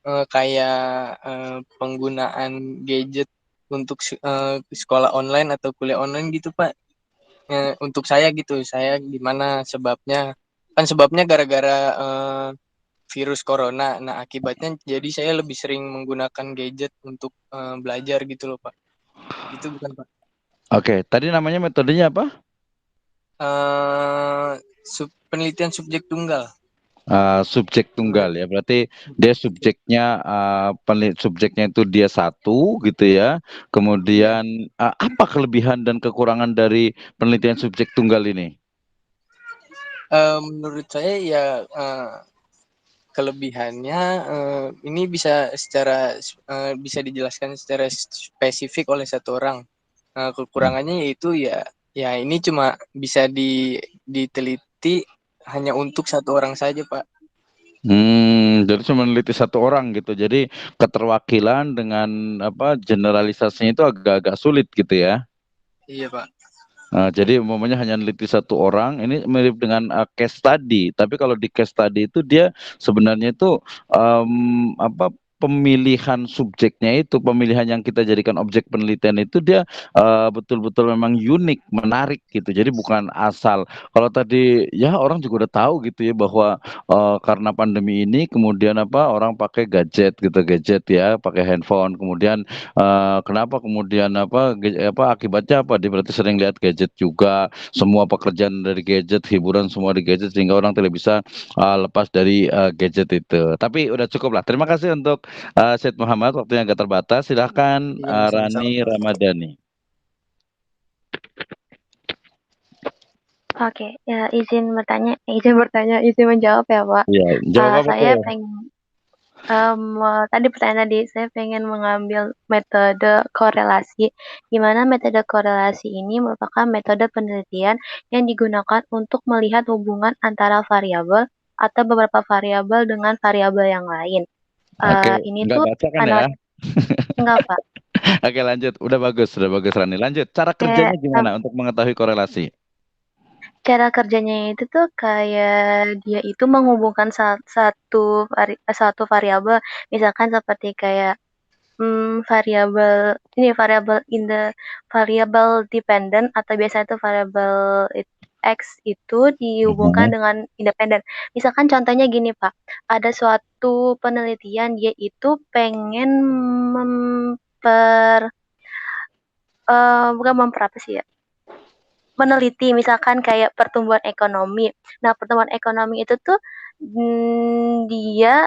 kayak penggunaan gadget untuk sekolah online atau kuliah online gitu Pak. Untuk saya gitu, saya gimana sebabnya? Kan sebabnya gara-gara virus corona. Nah akibatnya jadi saya lebih sering menggunakan gadget untuk belajar gitu loh Pak. Itu bukan Pak? Oke, tadi namanya metodenya apa? Penelitian subjek tunggal. Subjek tunggal ya, berarti dia subjeknya subjeknya itu dia satu gitu ya. Kemudian apa kelebihan dan kekurangan dari penelitian subjek tunggal ini? Menurut saya ya kelebihannya ini bisa bisa dijelaskan secara spesifik oleh satu orang. Kekurangannya yaitu ya ini cuma bisa diteliti hanya untuk satu orang saja Pak. Jadi cuma meneliti satu orang gitu. Jadi keterwakilan dengan apa generalisasinya itu agak-agak sulit gitu ya. Iya, Pak. Jadi umpamanya hanya meneliti satu orang, ini mirip dengan case study. Tapi kalau di case study itu dia sebenarnya itu apa pemilihan subjeknya itu, pemilihan yang kita jadikan objek penelitian itu dia betul-betul memang unik, menarik gitu. Jadi bukan asal. Kalau tadi ya orang juga udah tahu gitu ya bahwa karena pandemi ini kemudian apa orang pakai gadget gitu, gadget ya, pakai handphone. Kemudian kenapa kemudian apa akibatnya apa? Dia berarti sering lihat gadget juga, semua pekerjaan dari gadget, hiburan semua di gadget sehingga orang tidak bisa lepas dari gadget itu. Tapi udah cukup lah. Terima kasih untuk Syed Muhammad, waktunya agak terbatas. Silahkan Iya, Rani Ramadhani. Oke, ya izin menjawab ya Pak. Iya, jawab apa Saya tuh? pengen tadi pertanyaan tadi saya pengen mengambil metode korelasi, di mana metode korelasi ini merupakan metode penelitian yang digunakan untuk melihat hubungan antara variabel atau beberapa variabel dengan variabel yang lain. Oke, Ini nggak tuh baca kan ya? enggak Pak. Oke, lanjut. Udah bagus Rani. Lanjut. Cara kerjanya gimana untuk mengetahui korelasi? Cara kerjanya itu tuh kayak dia itu menghubungkan satu variabel, misalkan seperti kayak variabel variabel dependent atau biasa itu variabel X itu dihubungkan dengan independen. Misalkan contohnya gini Pak, ada suatu penelitian dia itu pengen meneliti misalkan kayak pertumbuhan ekonomi. Nah, pertumbuhan ekonomi itu tuh dia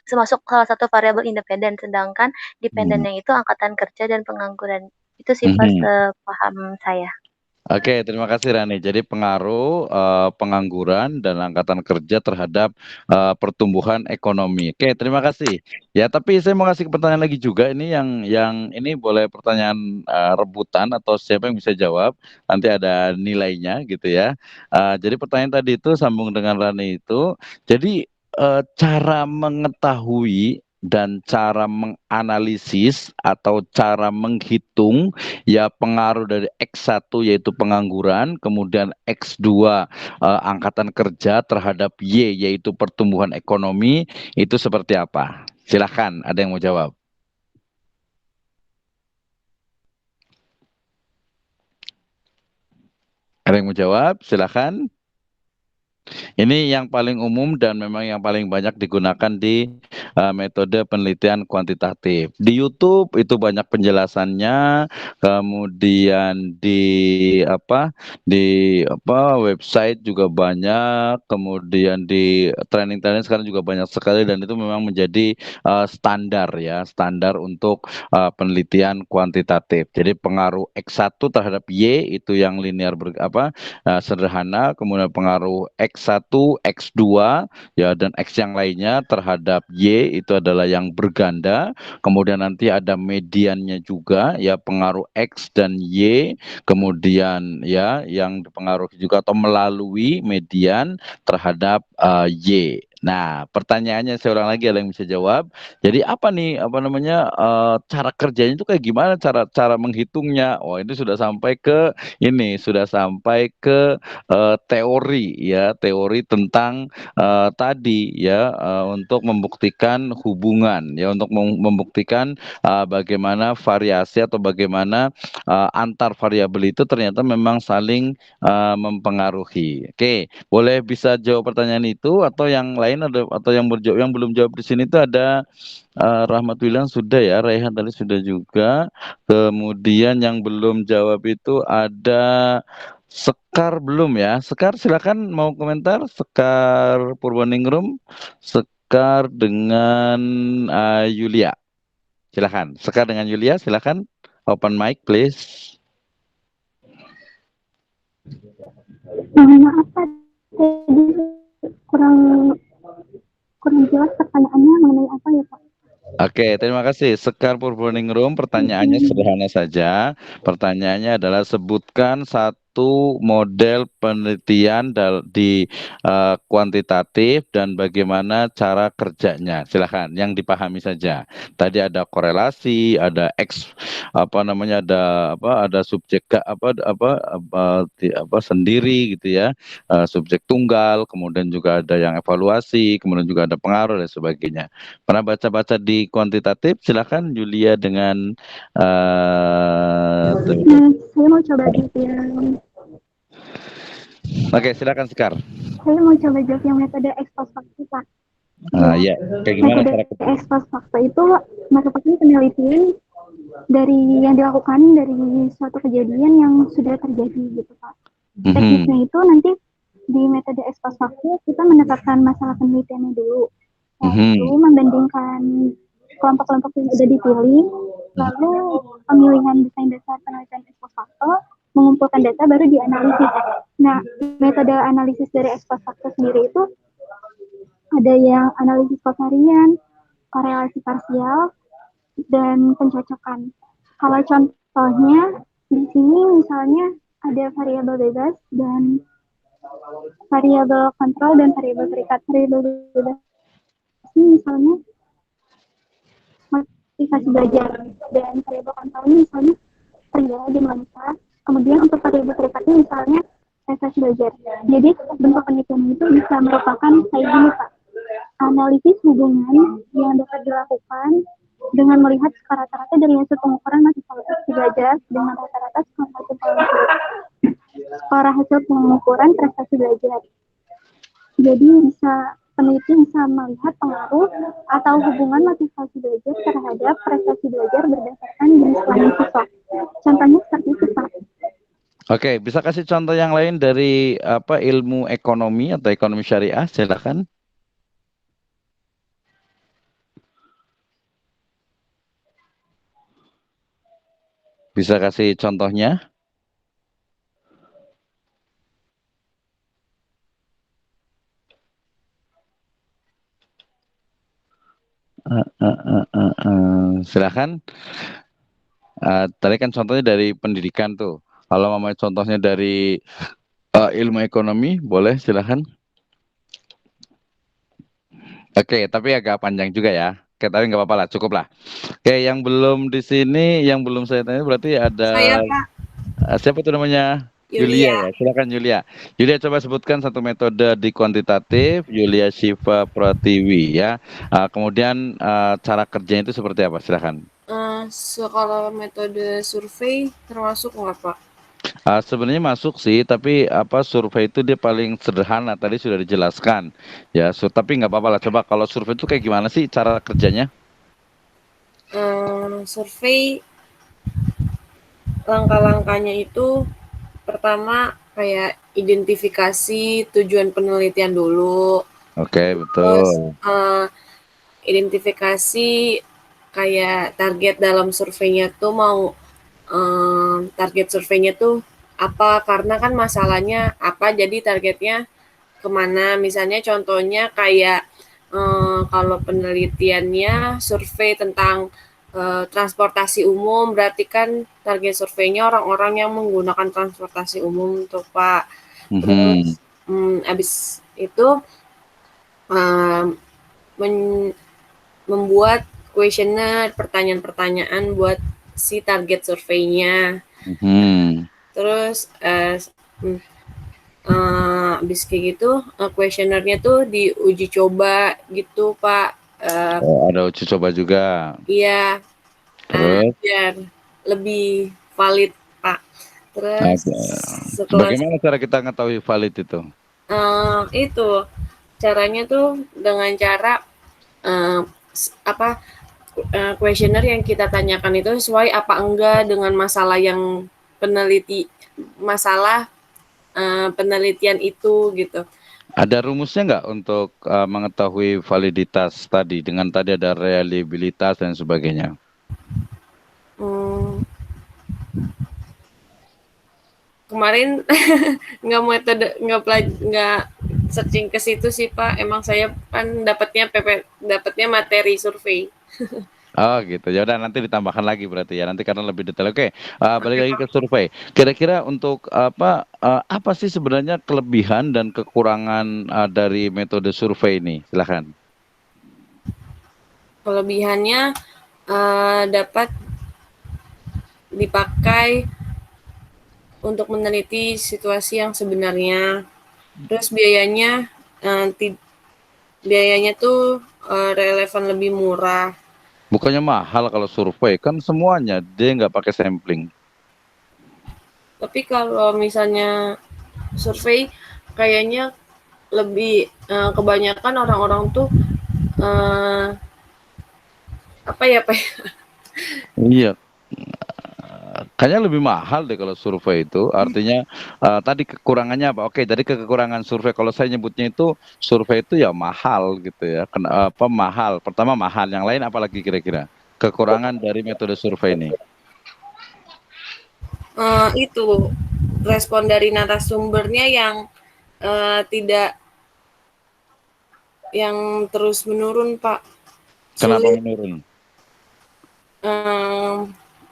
termasuk salah satu variabel independen, sedangkan dependennya itu angkatan kerja dan pengangguran. Itu sih Pak sepaham saya. Oke, terima kasih Rani. Jadi pengaruh pengangguran dan angkatan kerja terhadap pertumbuhan ekonomi. Oke, terima kasih. Ya, tapi saya mau kasih pertanyaan lagi juga. Ini yang ini boleh pertanyaan rebutan atau siapa yang bisa jawab. Nanti ada nilainya gitu ya. Jadi pertanyaan tadi itu sambung dengan Rani itu. Jadi cara mengetahui dan cara menganalisis atau cara menghitung ya pengaruh dari X1 yaitu pengangguran, kemudian X2 angkatan kerja terhadap Y yaitu pertumbuhan ekonomi, itu seperti apa? Silahkan, ada yang mau jawab? Ada yang mau jawab? Silahkan. Ini yang paling umum dan memang yang paling banyak digunakan di metode penelitian kuantitatif. Di YouTube itu banyak penjelasannya, kemudian di website juga banyak, kemudian di training sekarang juga banyak sekali dan itu memang menjadi standar untuk penelitian kuantitatif. Jadi pengaruh X1 terhadap Y itu yang linear sederhana, kemudian pengaruh X1, X2 ya dan X yang lainnya terhadap Y itu adalah yang berganda. Kemudian nanti ada mediannya juga ya, pengaruh X dan Y, kemudian ya yang dipengaruhi juga atau melalui median terhadap Y. Nah, pertanyaannya saya ulang lagi, ada yang bisa jawab. Jadi cara kerjanya itu kayak gimana, cara menghitungnya? Oh, ini sudah sampai ke teori tentang tadi ya, untuk membuktikan hubungan ya, untuk membuktikan bagaimana variasi atau bagaimana antar variabel itu ternyata memang saling mempengaruhi. Oke, boleh bisa jawab pertanyaan itu atau yang lain ada atau yang belum jawab di sini itu ada Rahmat Wilan sudah ya, Raihan tadi sudah juga. Kemudian yang belum jawab itu ada Sekar belum ya. Sekar silakan mau komentar. Sekar Purwaningrum, Sekar dengan Yulia. Silakan. Sekar dengan Yulia silakan. Open mic please. Maaf Pak, kurang jelas pertanyaannya mengenai apa ya Pak? Oke, terima kasih. Sekar Purwaningrum, pertanyaannya sederhana saja. Pertanyaannya adalah sebutkan satu satu model penelitian di kuantitatif dan bagaimana cara kerjanya. Silakan, yang dipahami saja. Tadi ada korelasi, ada ada subjek sendiri gitu ya, subjek tunggal, kemudian juga ada yang evaluasi, kemudian juga ada pengaruh dan sebagainya. Pernah baca-baca di kuantitatif? Silakan Julia dengan saya mau coba jawab yang Oke, silakan Sekar. saya mau coba jawab yang metode ekspos fakta, Pak. Ya, kayak gimana cara Metode ekspos fakta itu merupakan penelitian dari yang dilakukan dari suatu kejadian yang sudah terjadi gitu, Pak. Teknisnya itu nanti di metode ekspos fakta kita menetapkan masalah penelitiannya dulu, lalu membandingkan kelompok-kelompok yang sudah dipilih, lalu pemilihan desain dasar penelitian ekspos fakta, mengumpulkan data baru dianalisis. Nah, metode analisis dari ekspos fakta sendiri itu ada yang analisis kovarian, korelasi parsial, dan pencocokan. Kalau contohnya di sini misalnya ada variabel bebas dan variabel kontrol dan variabel terikat. Variabel bebas ini misalnya motivasi belajar dan variabel kontrol ini misalnya pria dinamika. Kemudian untuk variabel terikatnya misalnya prestasi belajar. Jadi bentuk penelitian itu bisa merupakan kayak gini, Pak. Analisis hubungan yang dapat dilakukan dengan melihat skala rata-rata dari hasil pengukuran motivasi belajar dengan rata-rata skala hasil pengukuran prestasi belajar. Jadi peneliti bisa melihat pengaruh atau hubungan motivasi belajar terhadap prestasi belajar berdasarkan jenis pelajaran siswa. Contohnya seperti itu, Pak. Oke, bisa kasih contoh yang lain dari ilmu ekonomi atau ekonomi syariah? Silakan. Bisa kasih contohnya? Silakan. Tadi kan contohnya dari pendidikan tuh. Kalau mau contohnya dari ilmu ekonomi, boleh silakan. Oke, tapi agak panjang juga ya. Oke, tapi nggak apa-apa lah, cukup lah. Oke, yang belum di sini, yang belum saya tanya berarti ada. Saya, Pak. Siapa tuh namanya? Yulia ya, silakan Yulia. Yulia coba sebutkan satu metode di kuantitatif, Yulia Shiva Pratiwi ya. Kemudian cara kerjanya itu seperti apa? Silakan. Kalau metode survei termasuk nggak, Pak? Sebenarnya masuk sih, tapi survei itu dia paling sederhana, tadi sudah dijelaskan ya. Tapi nggak apa-apa lah. Coba kalau survei itu kayak gimana sih cara kerjanya? Survei langkah-langkahnya itu pertama kayak identifikasi tujuan penelitian dulu. Oke, betul. Terus identifikasi kayak target dalam surveinya tuh target surveinya tuh apa, karena kan masalahnya apa, jadi targetnya kemana. Misalnya contohnya kayak kalau penelitiannya survei tentang transportasi umum, berarti kan target surveinya orang-orang yang menggunakan transportasi umum tuh, Pak. Terus abis itu membuat kuesioner, pertanyaan-pertanyaan buat si target surveinya. Terus abis kayak gitu kuesionernya tuh diuji coba gitu, Pak. Ada uji coba juga. Iya. Biar lebih valid, Pak. Terus bagaimana cara kita mengetahui valid itu? Itu caranya tuh dengan cara kuesioner yang kita tanyakan itu sesuai apa enggak dengan masalah yang penelitian itu gitu. Ada rumusnya nggak untuk mengetahui validitas tadi? Dengan tadi ada reliabilitas dan sebagainya. Kemarin nggak searching ke situ sih, Pak. Emang saya kan dapatnya materi survei. Oh gitu, ya udah nanti ditambahkan lagi berarti ya, nanti karena lebih detail. Oke, balik lagi ke survei. Kira-kira untuk apa sih sebenarnya kelebihan dan kekurangan dari metode survei ini? Silahkan. Kelebihannya dapat dipakai untuk meneliti situasi yang sebenarnya. Terus biayanya tuh relevan lebih murah. Bukannya mahal kalau survei, kan semuanya dia nggak pakai sampling. Tapi kalau misalnya survei kayaknya lebih kebanyakan orang-orang tuh apa ya Pak? Iya. Kayaknya lebih mahal deh kalau survei itu. Artinya tadi kekurangannya apa? Oke, jadi kekurangan survei kalau saya nyebutnya itu survei itu ya mahal gitu ya. Kenapa mahal? Pertama mahal, yang lain apalagi kira-kira? Kekurangan dari metode survei ini. Itu respon dari narasumbernya yang tidak yang terus menurun, Pak. Kenapa menurun?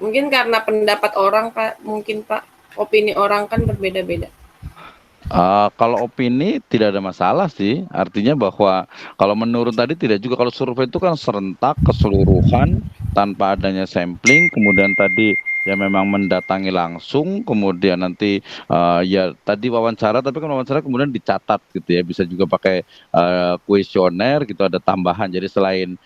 Mungkin karena pendapat orang, Pak. Mungkin, Pak. Opini orang kan berbeda-beda. Kalau opini tidak ada masalah sih. Artinya bahwa kalau menurun tadi tidak juga. Kalau survei itu kan serentak, keseluruhan, tanpa adanya sampling. Kemudian tadi ya memang mendatangi langsung, kemudian nanti ya tadi wawancara, tapi kan wawancara kemudian dicatat gitu ya, bisa juga pakai kuesioner gitu, ada tambahan. Jadi selain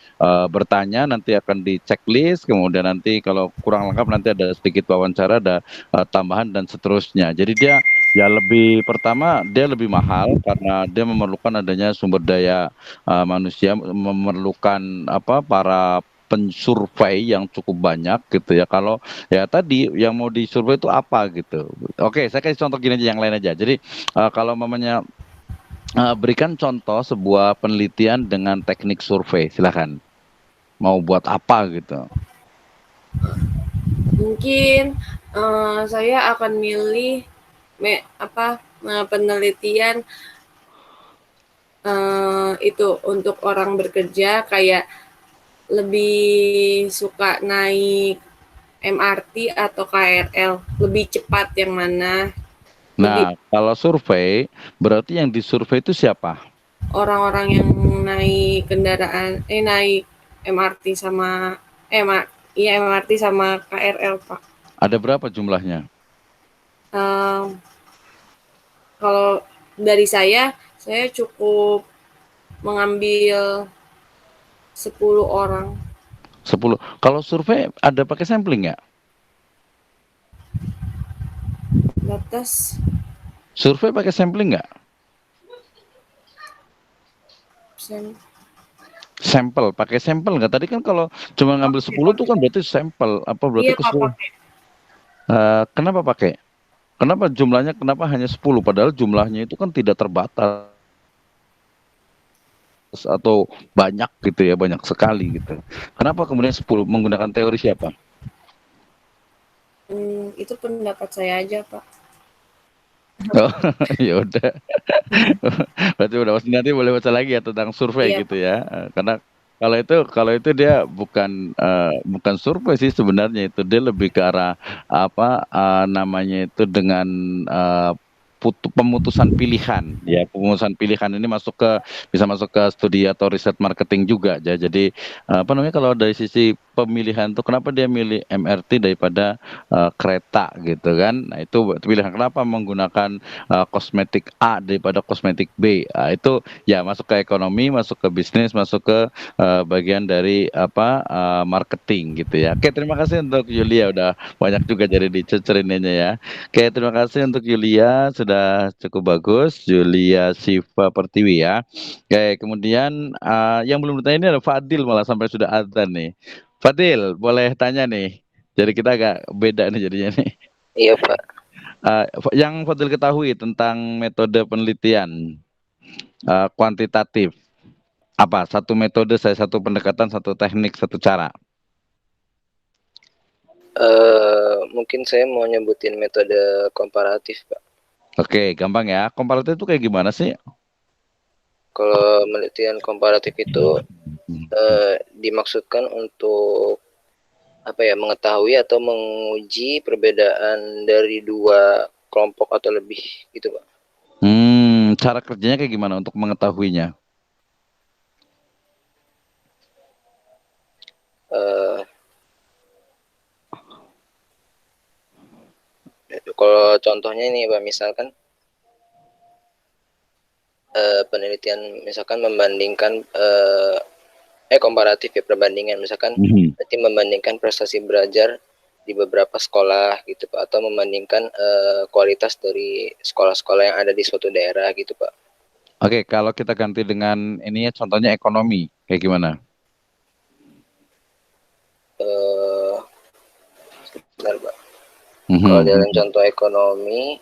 bertanya nanti akan di checklist, kemudian nanti kalau kurang lengkap nanti ada sedikit wawancara, ada tambahan dan seterusnya. Jadi dia ya lebih, pertama dia lebih mahal karena dia memerlukan adanya sumber daya manusia, memerlukan para pensurvei yang cukup banyak gitu ya. Kalau ya tadi yang mau disurvei itu apa gitu. Oke, saya kasih contoh gini aja, yang lain aja. Jadi kalau mamanya berikan contoh sebuah penelitian dengan teknik survei, silakan. Mau buat apa gitu? Mungkin saya akan milih penelitian itu untuk orang bekerja, kayak lebih suka naik MRT atau KRL, lebih cepat yang mana? Nah, kalau survei, berarti yang disurvei itu siapa? Orang-orang yang naik naik MRT sama MRT sama KRL, Pak. Ada berapa jumlahnya? Kalau dari saya cukup mengambil 10 orang. 10. Kalau survei ada pakai sampling nggak? Batas. Survei pakai sampling nggak? Sampel, pakai sampel nggak? Tadi kan kalau cuma ngambil 10 itu kan berarti sampel. Apa berarti keseluruhan? Kenapa pakai? Kenapa jumlahnya, kenapa hanya 10? Padahal jumlahnya itu kan tidak terbatas atau banyak gitu ya, banyak sekali gitu. Kenapa kemudian 10? Menggunakan teori siapa? Itu pendapat saya aja, Pak. Oh, ya udah. Berarti udah, nanti boleh baca lagi ya tentang survei gitu ya. Karena kalau itu dia bukan survei sih sebenarnya, itu dia lebih ke arah namanya itu dengan pemutusan pilihan ya. Pemutusan pilihan ini bisa masuk ke studi atau riset marketing juga ya. Jadi kalau dari sisi pemilihan tuh, kenapa dia milih MRT daripada kereta gitu kan. Nah itu pilihan, kenapa menggunakan kosmetik A daripada kosmetik B. Itu ya masuk ke ekonomi, masuk ke bisnis, masuk ke bagian dari marketing gitu ya. Oke, terima kasih untuk Yulia, udah banyak juga jadi dicerininnya ya. Oke, terima kasih untuk Yulia, sudah cukup bagus. Yulia Siva Pertiwi ya. Oke, kemudian yang belum ditanya ini ada Fadil, malah sampai sudah adzan nih. Fadil, boleh tanya nih. Jadi kita agak beda nih jadinya nih. Iya, Pak. Yang Fadil ketahui tentang metode penelitian kuantitatif. Apa? Satu metode, satu pendekatan, satu teknik, satu cara. Mungkin saya mau nyebutin metode komparatif, Pak. Oke, gampang ya. Komparatif itu kayak gimana sih? Kalau penelitian komparatif itu dimaksudkan untuk mengetahui atau menguji perbedaan dari dua kelompok atau lebih gitu Pak. Cara kerjanya kayak gimana untuk mengetahuinya? Kalau contohnya ini Pak, misalkan penelitian misalkan membandingkan komparatif ya, perbandingan misalkan berarti membandingkan prestasi belajar di beberapa sekolah gitu Pak, atau membandingkan kualitas dari sekolah-sekolah yang ada di suatu daerah gitu Pak. Oke, kalau kita ganti dengan ini ya, contohnya ekonomi, kayak gimana? Sebentar Pak. Kalau dalam contoh ekonomi,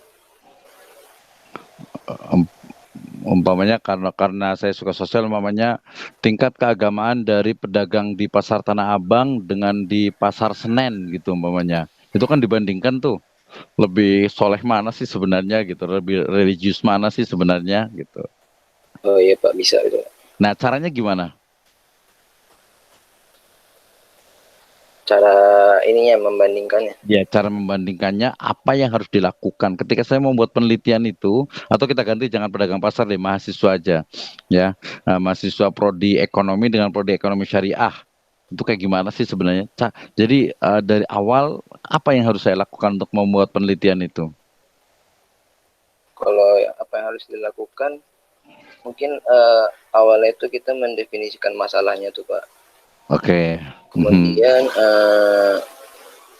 umpamanya karena saya suka sosial, umpamanya tingkat keagamaan dari pedagang di pasar Tanah Abang dengan di pasar Senen gitu umpamanya, itu kan dibandingkan tuh lebih soleh mana sih sebenarnya gitu, lebih religius mana sih sebenarnya gitu. Oh iya Pak, bisa itu. Nah caranya gimana? Cara ininya membandingkannya. Ya, cara membandingkannya apa yang harus dilakukan ketika saya membuat penelitian itu, atau kita ganti jangan pedagang pasar deh, mahasiswa aja ya, mahasiswa prodi ekonomi dengan prodi ekonomi syariah, itu kayak gimana sih sebenarnya? Jadi dari awal apa yang harus saya lakukan untuk membuat penelitian itu? Kalau apa yang harus dilakukan, mungkin awalnya itu kita mendefinisikan masalahnya tuh Pak. Oke. Kemudian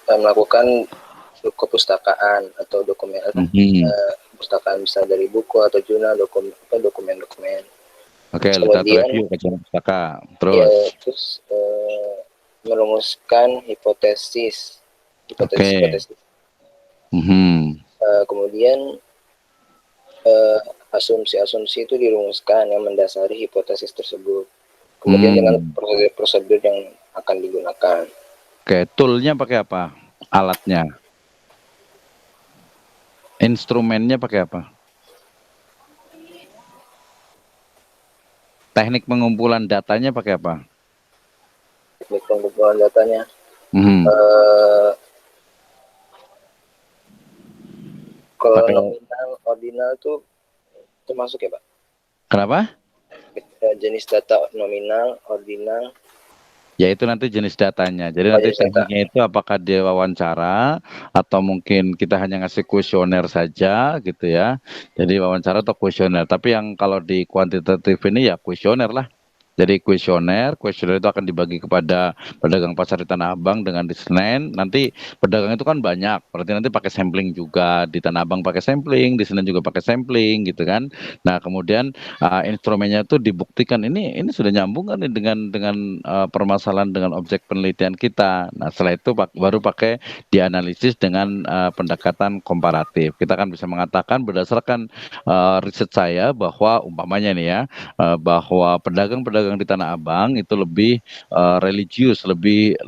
melakukan kepustakaan atau dokumen, perpustakaan bisa dari buku atau jurnal, dokumen-dokumen. Oke, kemudian review kajian pustaka. Terus? Ya, terus merumuskan hipotesis. Kemudian asumsi-asumsi itu dirumuskan yang mendasari hipotesis tersebut. Kemudian dengan prosedur yang akan digunakan. Oke, toolnya pakai apa? Alatnya? Instrumennya pakai apa? Teknik pengumpulan datanya pakai apa? Teknik pengumpulan datanya. Kalau nominal, ordinal itu termasuk ya Pak? Kenapa? Jenis data nominal, ordinal. Ya itu nanti jenis datanya. Jadi nanti tekniknya itu apakah dia wawancara atau mungkin kita hanya ngasih kuesioner saja gitu ya. Jadi wawancara atau kuesioner. Tapi yang kalau di kuantitatif ini ya kuesioner lah. Jadi kuesioner itu akan dibagi kepada pedagang pasar di Tanah Abang dengan di Senen. Nanti pedagang itu kan banyak, berarti nanti pakai sampling juga. Di Tanah Abang pakai sampling, di Senen juga pakai sampling gitu kan. Nah kemudian instrumennya itu dibuktikan ini sudah nyambung kan dengan permasalahan dengan objek penelitian kita. Nah setelah itu baru pakai dianalisis dengan pendekatan komparatif. Kita kan bisa mengatakan berdasarkan riset saya bahwa umpamanya nih ya, bahwa pedagang-pedagang di Tanah Abang itu lebih religius, lebih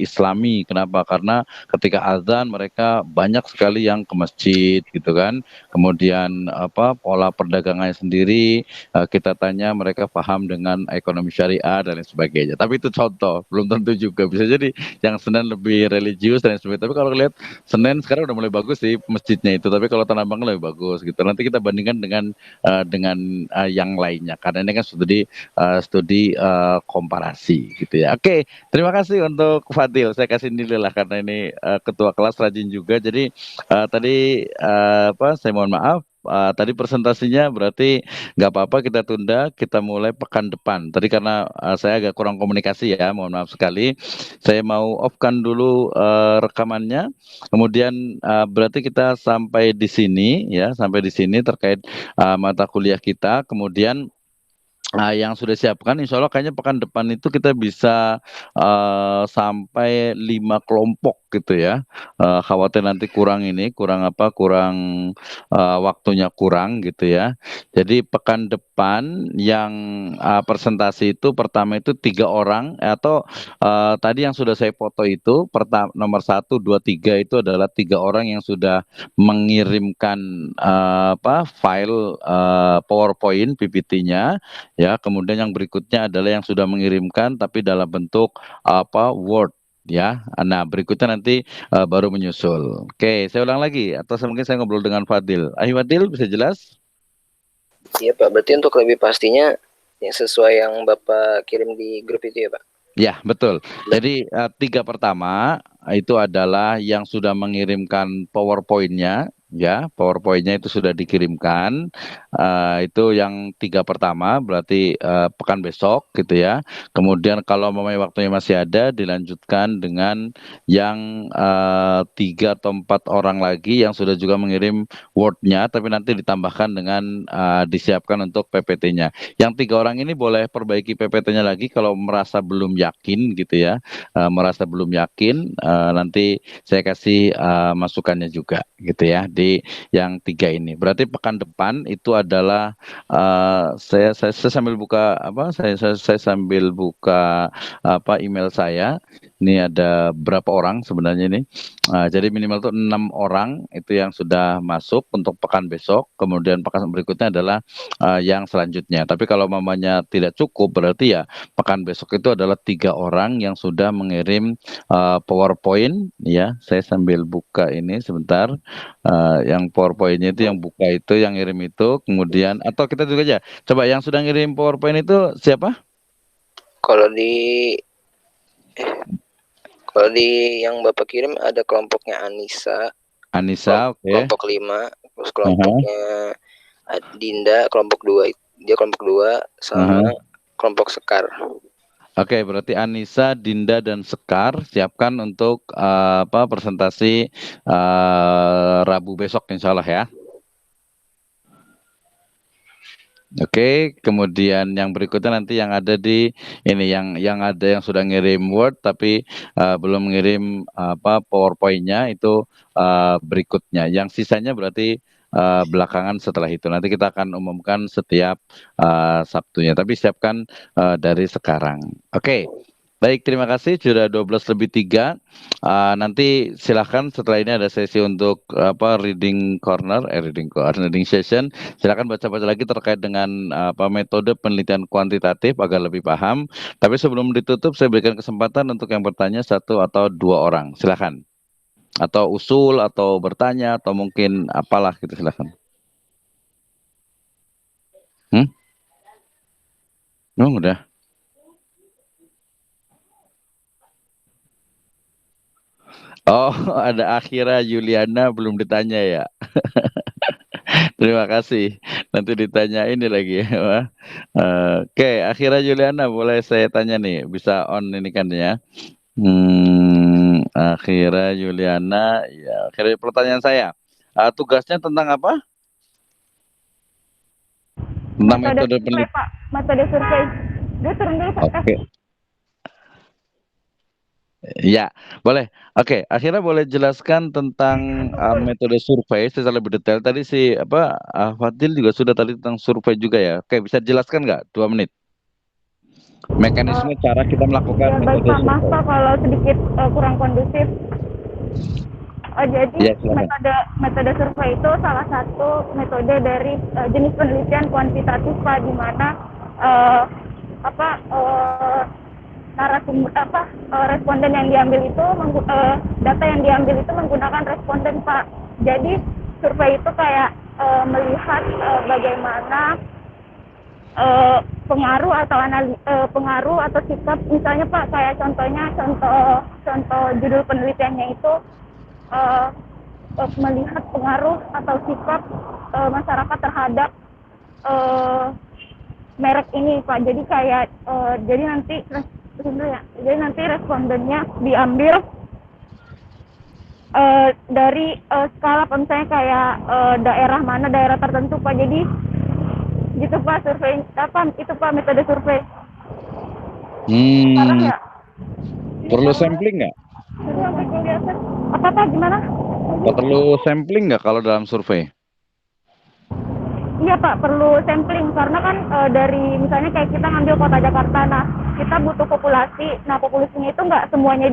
islami. Kenapa? Karena ketika azan mereka banyak sekali yang ke masjid gitu kan. Kemudian pola perdagangannya sendiri kita tanya mereka paham dengan ekonomi syariah dan lain sebagainya. Tapi itu contoh, belum tentu juga. Bisa jadi yang Senen lebih religius dan lain sebagainya. Tapi kalau lihat Senen sekarang udah mulai bagus sih masjidnya itu. Tapi kalau Tanah Abang lebih bagus gitu. Nanti kita bandingkan dengan yang lainnya. Karena ini kan studi komparasi gitu ya. Oke, terima kasih untuk Fadil. Saya kasih nilai lah karena ini ketua kelas rajin juga. Jadi tadi saya mohon maaf. Tadi presentasinya berarti nggak apa-apa kita tunda, kita mulai pekan depan. Tadi karena saya agak kurang komunikasi ya, mohon maaf sekali. Saya mau off-kan dulu rekamannya. Kemudian berarti kita sampai di sini ya, sampai di sini terkait mata kuliah kita. Kemudian yang sudah siapkan, insya Allah kayaknya pekan depan itu kita bisa sampai 5 kelompok gitu ya. Khawatir nanti kurang waktunya kurang gitu ya. Jadi pekan depan yang presentasi itu pertama itu 3 orang atau tadi yang sudah saya foto itu nomor 1, 2, 3 itu adalah 3 orang yang sudah mengirimkan file PowerPoint PPT-nya. ya. Kemudian yang berikutnya adalah yang sudah mengirimkan tapi dalam bentuk Word, ya. Nah, berikutnya nanti baru menyusul. Oke, saya ulang lagi atau mungkin saya ngobrol dengan Fadil. Fadil bisa jelas? Iya Pak, berarti untuk lebih pastinya yang sesuai yang Bapak kirim di grup itu ya Pak? Ya, betul. Jadi 3 pertama itu adalah yang sudah mengirimkan PowerPoint-nya, ya, PowerPoint-nya itu sudah dikirimkan. Itu yang 3 pertama, berarti pekan besok, gitu ya. Kemudian kalau memang waktunya masih ada, dilanjutkan dengan yang 3 atau 4 orang lagi yang sudah juga mengirim Word-nya, tapi nanti ditambahkan dengan disiapkan untuk PPT-nya. Yang 3 orang ini boleh perbaiki PPT-nya lagi kalau merasa belum yakin, gitu ya. Merasa belum yakin, nanti saya kasih masukannya juga, gitu ya, di yang 3 ini. Berarti pekan depan itu adalah saya sambil buka saya sambil buka email saya. Ini ada berapa orang sebenarnya ini? Jadi minimal itu 6 orang itu yang sudah masuk untuk pekan besok. Kemudian pekan berikutnya adalah yang selanjutnya. Tapi kalau mamanya tidak cukup, berarti ya pekan besok itu adalah 3 orang yang sudah mengirim PowerPoint, ya. Saya sambil buka ini sebentar. Yang PowerPoint-nya itu yang buka itu, yang ngirim itu, kemudian atau kita juga aja. Coba yang sudah ngirim PowerPoint itu siapa? Kalau di yang Bapak kirim ada kelompoknya Anissa, oke. Kelompok 5, terus kelompoknya Dinda, kelompok 2, dia kelompok 2 sama kelompok Sekar. Oke, berarti Anissa, Dinda, dan Sekar siapkan untuk presentasi Rabu besok insya Allah ya. Oke, kemudian yang berikutnya nanti yang ada di ini yang ada yang sudah ngirim Word tapi belum ngirim PowerPoint-nya itu berikutnya. Yang sisanya berarti belakangan setelah itu. Nanti kita akan umumkan setiap Sabtunya, tapi siapkan dari sekarang. Oke. Baik, terima kasih. Sudah 12:03. Nanti silahkan setelah ini ada sesi untuk reading session. Silahkan baca-baca lagi terkait dengan metode penelitian kuantitatif agar lebih paham. Tapi sebelum ditutup, saya berikan kesempatan untuk yang bertanya 1 atau 2 orang. Silahkan. Atau usul, atau bertanya, atau mungkin apalah gitu, silahkan. Udah. Oh, ada Akhira Yuliana belum ditanya ya. Terima kasih. Nanti ditanya ini lagi ya. Oke, Akhira Yuliana boleh saya tanya nih, bisa on ini kan ya. Akhira Yuliana, ya. Akhirnya pertanyaan saya, tugasnya tentang apa? Tentang metode penelitian. Pak, metode survei. Dia turun dulu Pak. Oke. Ya, boleh. Oke, akhirnya boleh jelaskan tentang metode survei secara lebih detail. Tadi Fadil juga sudah tadi tentang survei juga ya. Oke, bisa jelaskan nggak? 2 menit. Mekanisme cara kita melakukan metode survei. Maaf Pak, kalau sedikit kurang kondusif. Jadi ya, metode survei itu salah satu metode dari jenis penelitian kuantitatif Pak, di mana responden yang diambil itu data yang diambil itu menggunakan responden Pak. Jadi survei itu kayak melihat bagaimana pengaruh atau sikap, misalnya Pak, kayak contoh judul penelitiannya itu melihat pengaruh atau sikap masyarakat terhadap merek ini Pak. Jadi kayak jadi nanti respondennya diambil dari skala misalnya kayak daerah tertentu Pak. Jadi gitu Pak, survei itu Pak metode survei. Ya? Perlu sampling nggak? Apa Pak, gimana? Perlu sampling nggak kalau dalam survei? Iya Pak, perlu sampling karena kan dari misalnya kayak kita ngambil kota Jakarta, nah kita butuh populasi, nah populasinya itu nggak semuanya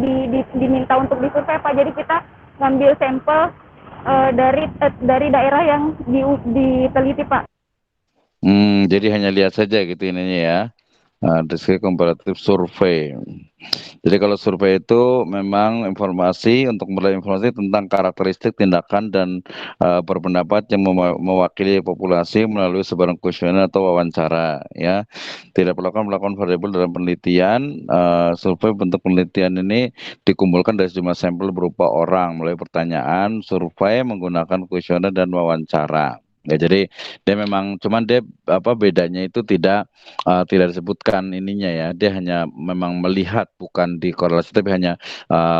diminta untuk disurvei Pak, jadi kita ngambil sampel dari daerah yang diteliti Pak. Jadi hanya lihat saja gitu ininya ya. Deskripsi komparatif survei. Jadi kalau survei itu memang informasi untuk meraih informasi tentang karakteristik tindakan dan berpendapat yang mewakili populasi melalui sebarang kuesioner atau wawancara ya. Tidak perlu melakukan variabel dalam penelitian. Survei bentuk penelitian ini dikumpulkan dari sejumlah sampel berupa orang melalui pertanyaan, survei menggunakan kuesioner dan wawancara. Ya, jadi dia memang cuman dia bedanya itu tidak disebutkan ininya ya. Dia hanya memang melihat bukan dikorelasi tapi hanya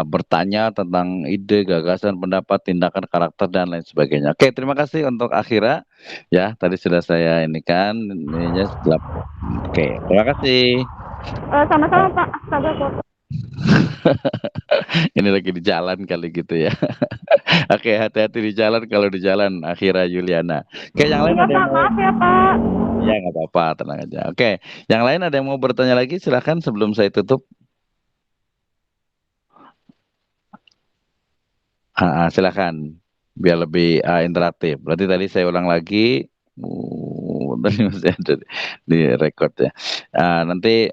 bertanya tentang ide, gagasan, pendapat, tindakan, karakter dan lain sebagainya. Oke, terima kasih untuk Akhira. Ya, tadi sudah saya ini kan ininya setelah. Oke, terima kasih. Sama-sama Pak, astaga foto. Ini lagi di jalan kali gitu ya. Oke, hati-hati di jalan kalau di jalan, Akhira Yuliana. Oke, yang lain ada yang Maaf ya Pak. Ya, nggak apa-apa, tenang aja. Oke, yang lain ada yang mau bertanya lagi? Silahkan sebelum saya tutup. Silahkan, biar lebih interaktif. Berarti tadi saya ulang lagi. Tadi masih ada di record ya. Nanti